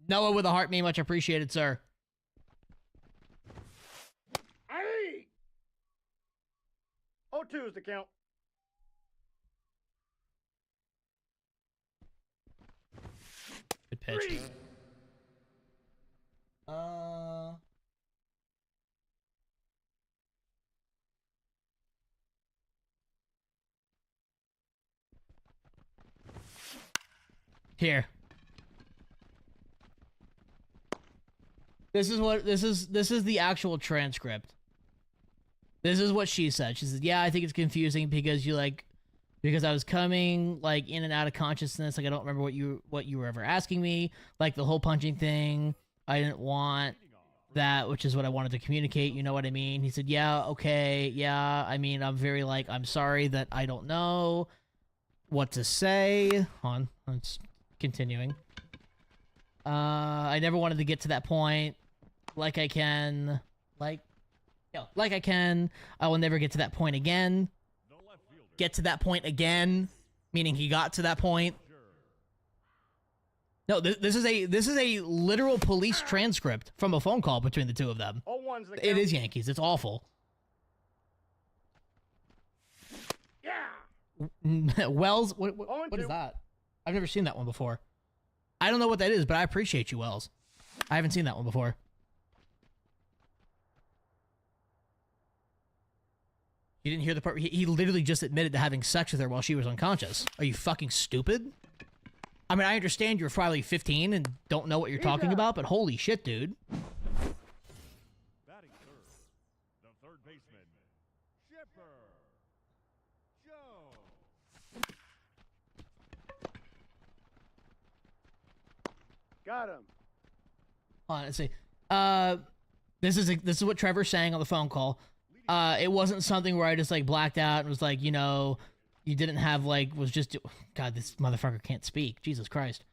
Noah with a heart me, much appreciated, sir. Hey! 0-2 is the count. Good pitch. 3. Here. This is the actual transcript. This is what she said. She said, "Yeah, I think it's confusing because because I was coming like in and out of consciousness. Like I don't remember what you were ever asking me. Like the whole punching thing. I didn't want that, which is what I wanted to communicate. You know what I mean?" He said, "Yeah, okay, yeah. I mean, I'm sorry that I don't know what to say." Hold on, it's continuing. I never wanted to get to that point. Like I can. I will never get to that point again. Get to that point again, meaning he got to that point. No, this is a literal police transcript from a phone call between the two of them. 0-1's the count. It is Yankees. It's awful. Yeah! Wells, what is 0-2. that? I've never seen that one before. I don't know what that is, but I appreciate you, Wells. I haven't seen that one before. You didn't hear the part? He literally just admitted to having sex with her while she was unconscious. Are you fucking stupid? I mean, I understand you're probably 15 and don't know what you're talking about, but holy shit, dude. Batting third, the third baseman, Chipper Joe. Got him. Hold on, let's see. This is what Trevor's saying on the phone call. It wasn't something where I just like blacked out and was like, you know, you didn't have like God, this motherfucker can't speak. Jesus Christ,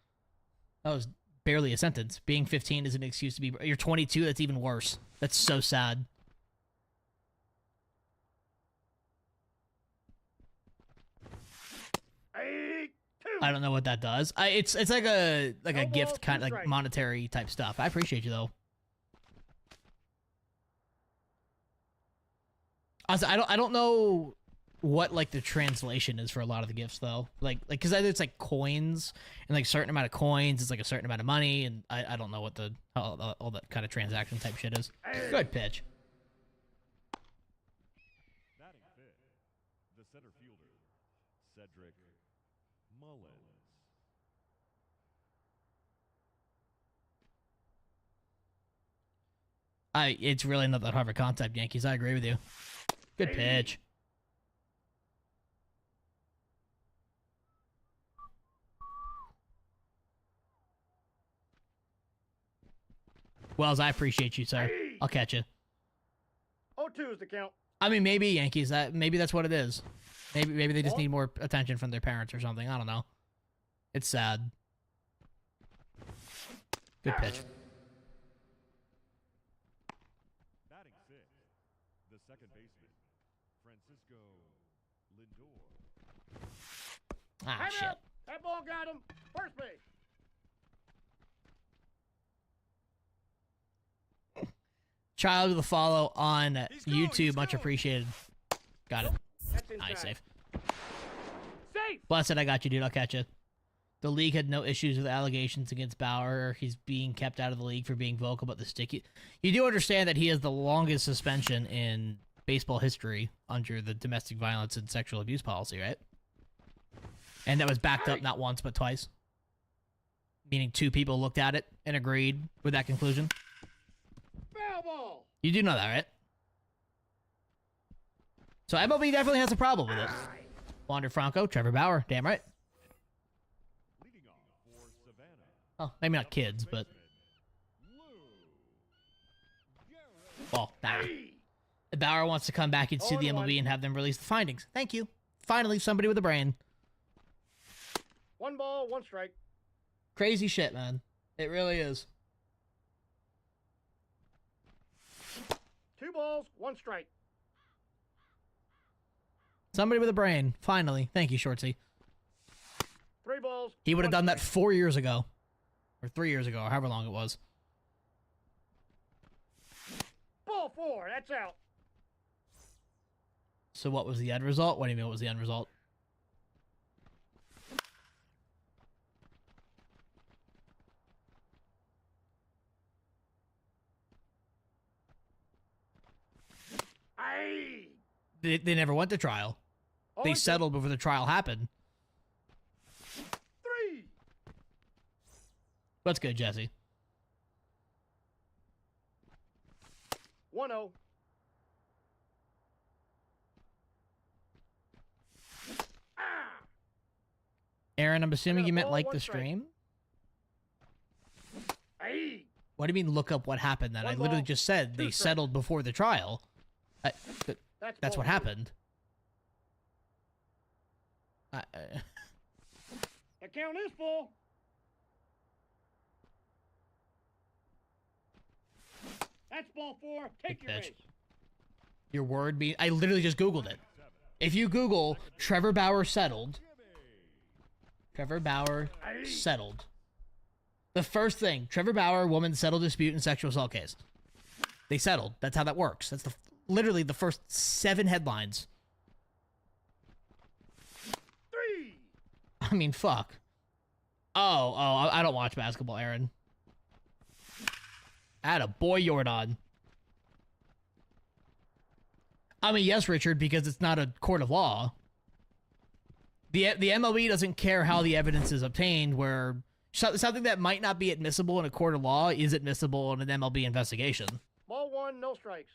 that was barely a sentence. Being 15 is an excuse to be. You're 22. That's even worse. That's so sad. I don't know what that does. It's like a gift kind of like monetary type stuff. I appreciate you though. I don't know what like the translation is for a lot of the gifts though. Like because either it's like coins and like certain amount of coins is like a certain amount of money, and I don't know what the all that kind of transaction type shit is. Good pitch. Batting fifth, the center fielder, Cedric Mullins. It's really not that hard of a concept, Yankees. I agree with you. Good pitch. Wells, I appreciate you, sir. I'll catch you. 0-2 is the count. I mean, maybe Yankees. Maybe that's what it is. Maybe they just need more attention from their parents or something. I don't know. It's sad. Good pitch. Batting sixth, the second baseman, Francisco Lindor. Ah, Time shit. out. That ball got him. First base. Child with a follow on He's going, YouTube. he's Much going. appreciated. Got it. That's inside. Nice save. Safe. Blessed, I got you, dude. I'll catch you. The league had no issues with allegations against Bauer. He's being kept out of the league for being vocal about the sticky. You do understand that he has the longest suspension in baseball history under the domestic violence and sexual abuse policy, right? And that was backed up not once but twice. Meaning 2 people looked at it and agreed with that conclusion. Foul ball. You do know that, right? So MLB definitely has a problem with it. Wander Franco, Trevor Bauer, damn right. Leading off for Savannah, Oh, maybe not kids, but well, nah. If Bauer wants to come back and sue the MLB and have them release the findings. Thank you. Finally, somebody with a brain. 1 ball, 1 strike. Crazy shit, man. It really is. 2 balls, 1 strike. Somebody with a brain. Finally. Thank you, Shortsy. 3 balls. He would have 1 done that strike. 4 years ago. Or 3 years ago, or however long it was. Ball 4. That's out. So what was the end result? What do you mean what was the end result? Aye. They never went to trial. They 0-2. settled before the trial happened. 3. What's good, Jesse? 1-0. Ah. Aaron, I'm assuming you meant ball, like 1 the strike. stream? Aye. What do you mean look up what happened then? I 1 literally ball, just said 2 they strikes. settled before the trial. That's ball what 2. happened. The count is full. That's ball 4. Take Good your pitch. base. Your word mean I literally just Googled it. If you Google Trevor Bauer settled, Trevor Bauer settled. The first thing, Trevor Bauer, woman settled dispute in sexual assault case. They settled. That's how that works. That's literally the first 7 headlines. 3. I mean, fuck. Oh, I don't watch basketball, Aaron. Atta boy, Jordan. I mean, yes, Richard, because it's not a court of law. The MLB doesn't care how the evidence is obtained, where something that might not be admissible in a court of law is admissible in an MLB investigation. Ball 1. No strikes.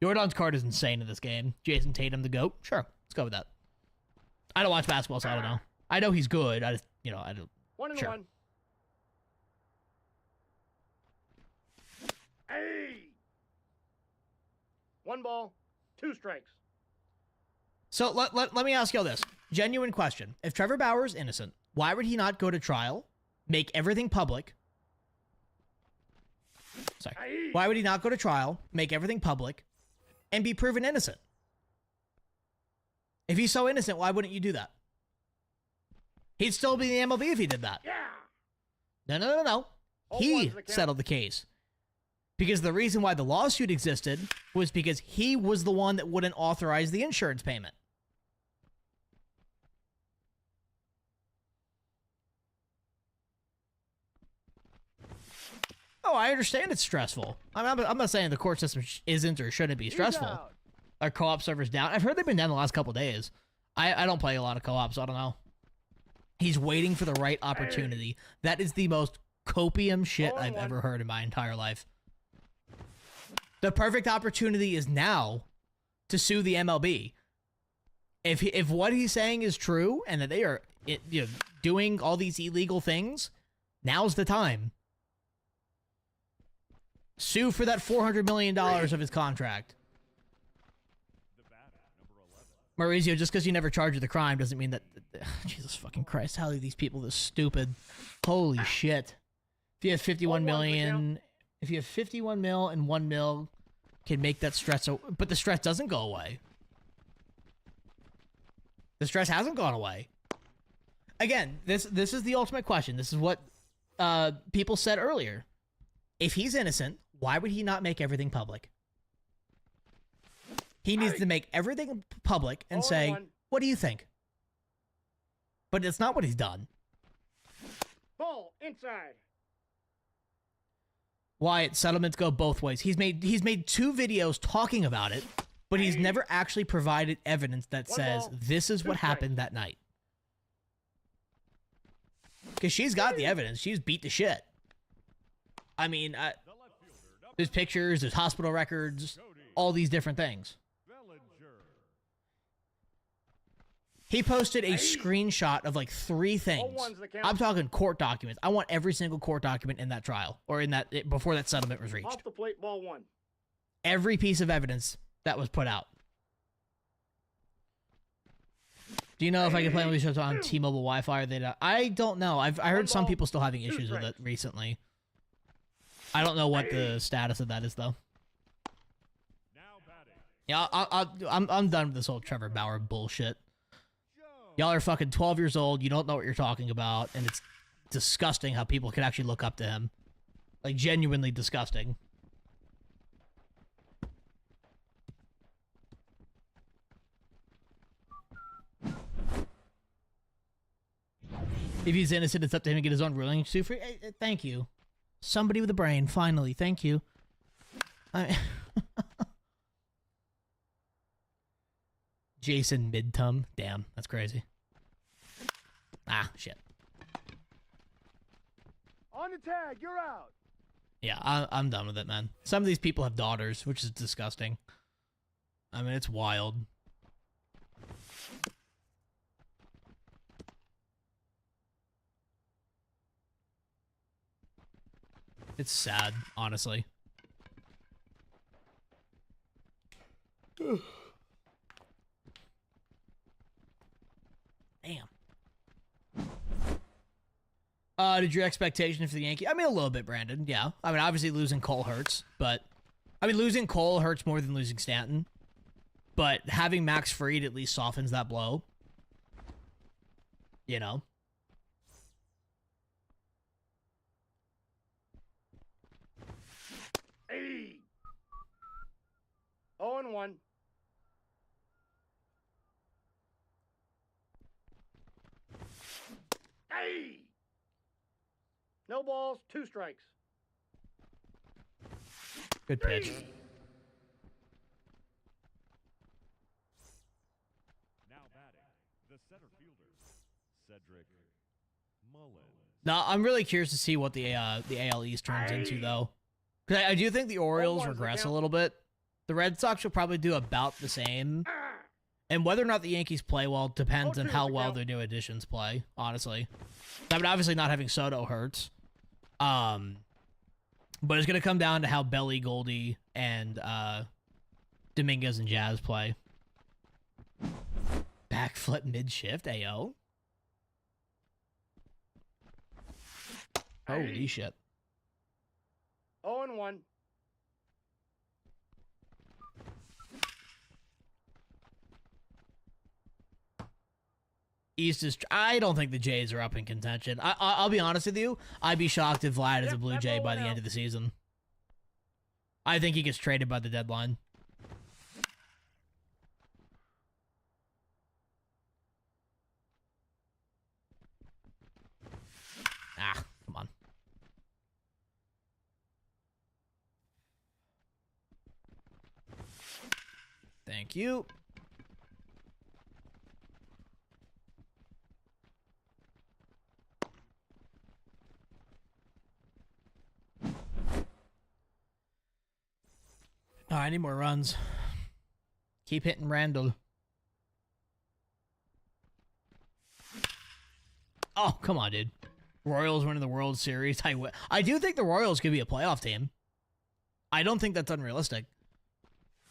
Jordan's card is insane in this game. Jason Tatum, the GOAT. Sure, let's go with that. I don't watch basketball, so I don't know. I know he's good. I just, I don't. 1 and Sure. 1. Hey. 1 ball, 2 strikes. So let me ask y'all this. Genuine question. If Trevor Bauer is innocent, why would he not go to trial, make everything public? Sorry. Why would he not go to trial, make everything public, and be proven innocent? If he's so innocent, why wouldn't you do that? He'd still be in the MLB if he did that. Yeah. No. He settled the case. Because the reason why the lawsuit existed was because he was the one that wouldn't authorize the insurance payment. Oh, I understand it's stressful. I'm not saying the court system isn't or shouldn't be stressful. Our co-op server's down. I've heard they've been down the last couple days. I don't play a lot of co-op, so I don't know. He's waiting for the right opportunity. That is the most copium shit I've ever heard in my entire life. The perfect opportunity is now to sue the MLB. If what he's saying is true and that they are doing all these illegal things, now's the time. Sue for that $400 million of his contract. Maurizio, just because you never charge the crime doesn't mean that... Jesus fucking Christ, how are these people this stupid? Holy shit. If you have 51 million... If you have 51 mil and 1 mil can make that stress... But the stress doesn't go away. The stress hasn't gone away. Again, this is the ultimate question. This is what people said earlier. If he's innocent, why would he not make everything public? He needs to make everything public and say, what do you think? But it's not what he's done. Ball inside. Wyatt, settlements go both ways. He's made 2 videos talking about it, but he's never actually provided evidence that says this is what happened that night. Because she's got the evidence. She's beat the shit. I mean, there's pictures, there's hospital records, all these different things. He posted a screenshot of like 3 things. I'm talking court documents. I want every single court document in that trial or in that before that settlement was reached. Off the plate, ball 1. Every piece of evidence that was put out. Do you know if I can play MLB The Show on T-Mobile Wi-Fi or they don't? I don't know. I heard some people still having issues with it recently. I don't know what the status of that is though. Yeah, I'm done with this whole Trevor Bauer bullshit. Y'all are fucking 12 years old. You don't know what you're talking about, and it's disgusting how people can actually look up to him. Like, genuinely disgusting. If he's innocent, it's up to him to get his own ruling. Sue for thank you. Somebody with a brain, finally. Thank you. Jason Midtum. Damn, that's crazy. Ah, shit. On the tag, you're out. Yeah, I'm done with it, man. Some of these people have daughters, which is disgusting. I mean, it's wild. It's sad, honestly. Damn. Did your expectation for the Yankees? I mean, a little bit, Brandon. Yeah. I mean, obviously losing Cole hurts, but I mean, losing Cole hurts more than losing Stanton. But having Max Fried at least softens that blow. You know? Hey. 0-1. Hey. No balls, 2 strikes. Good pitch. Now batting, the center fielder, Cedric Mullins. Now, I'm really curious to see what the AL East turns into, though. Because I do think the Orioles regress a little bit. The Red Sox will probably do about the same. And whether or not the Yankees play well depends on how well their new additions play, honestly. I mean, obviously not having Soto hurts. But it's going to come down to how Belly, Goldie, and Dominguez and Jazz play. Backflip mid-shift, AO. Holy shit. 0-1. East is... I don't think the Jays are up in contention. I'll be honest with you. I'd be shocked if Vlad is a Blue Jay by the end of the season. I think he gets traded by the deadline. Ah, come on. Thank you. Oh, I need more runs. Keep hitting Randall. Oh, come on, dude. Royals winning the World Series. I do think the Royals could be a playoff team. I don't think that's unrealistic.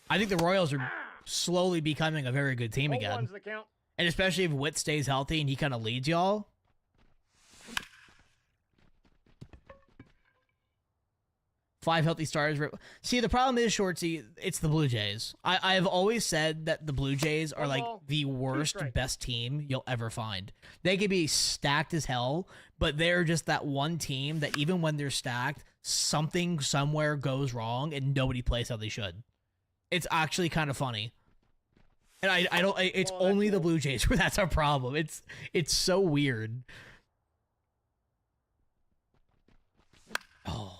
I think the Royals are slowly becoming a very good team again. The count. And especially if Witt stays healthy and he kind of leads y'all. 5 healthy starters. See, the problem is, Shortsy, it's the Blue Jays. I've always said that the Blue Jays are like the worst, best team you'll ever find. They could be stacked as hell, but they're just that one team that even when they're stacked, something somewhere goes wrong and nobody plays how they should. It's actually kind of funny. And I don't, it's only the Blue Jays where that's our problem. It's so weird. Oh.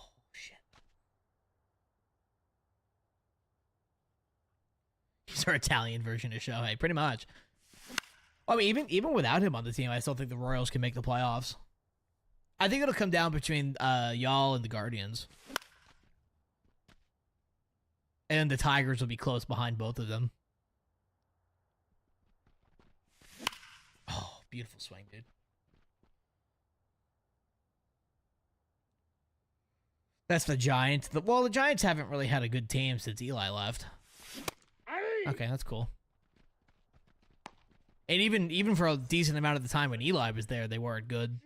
He's our Italian version of Shohei, pretty much. I mean, even without him on the team, I still think the Royals can make the playoffs. I think it'll come down between y'all and the Guardians. And the Tigers will be close behind both of them. Oh, beautiful swing, dude. That's the Giants. Well, the Giants haven't really had a good team since Eli left. Okay, that's cool. And even for a decent amount of the time when Eli was there, they weren't good.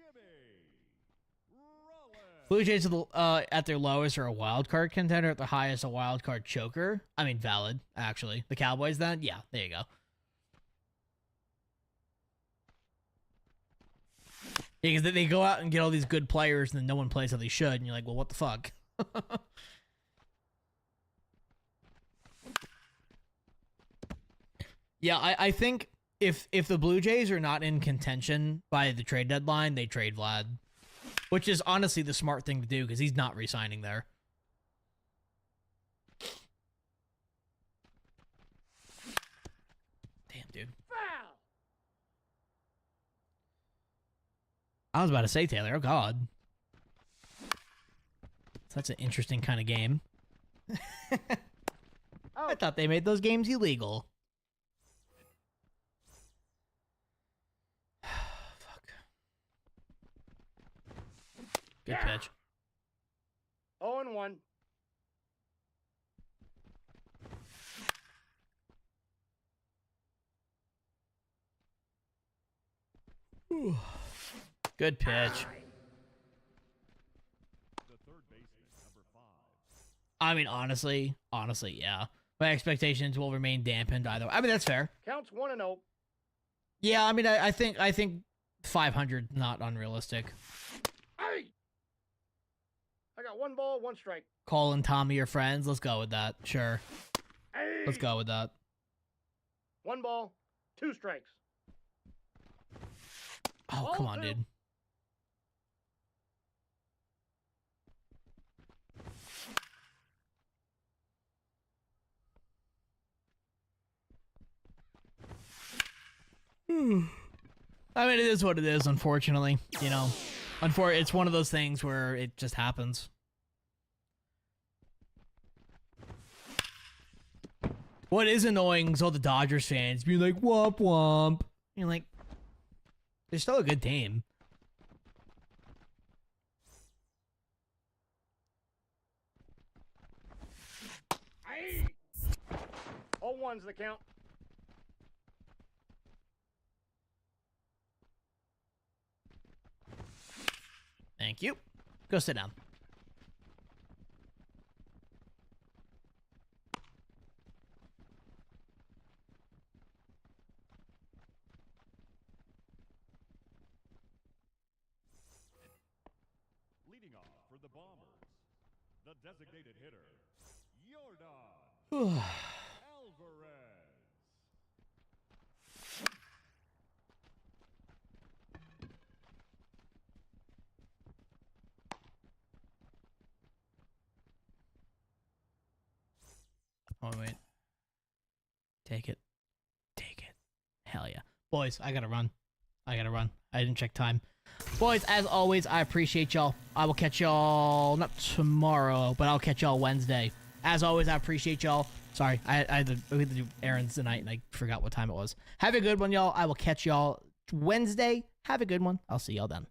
Blue Jays at their lowest are a wild card contender, at their highest a wild card choker. I mean, valid, actually. The Cowboys then? Yeah, there you go. Because they go out and get all these good players and then no one plays how they should, and you're like, well, what the fuck? Yeah, I think if the Blue Jays are not in contention by the trade deadline, they trade Vlad. Which is honestly the smart thing to do, because he's not re-signing there. Damn, dude. Foul. I was about to say, Taylor, oh god. That's an interesting kind of game. I thought they made those games illegal. Good pitch. 0-1. Good pitch. The third baseman, number 5. I mean, honestly, yeah. My expectations will remain dampened either. I mean, that's fair. Counts 1-0. Yeah, I mean, I think 500 not unrealistic. Hey! I got 1 ball, 1 strike. Cole and Tommy are friends. Let's go with that. Sure. Hey! Let's go with that. 1 ball, 2 strikes. Oh, come on, dude. I mean, it is what it is, unfortunately. You know, it's one of those things where it just happens. What is annoying is all the Dodgers fans being like, womp womp. You're like, they're still a good team. one's the count. Thank you. Go sit down. Leading off for the Bombers, the designated hitter, Yordan Alvarez. Oh, wait. Take it. Take it. Hell yeah. Boys, I gotta run. I didn't check time. Boys, as always, I appreciate y'all. I will catch y'all, not tomorrow, but I'll catch y'all Wednesday. As always, I appreciate y'all. Sorry, we had to do errands tonight, and I forgot what time it was. Have a good one, y'all. I will catch y'all Wednesday. Have a good one. I'll see y'all then.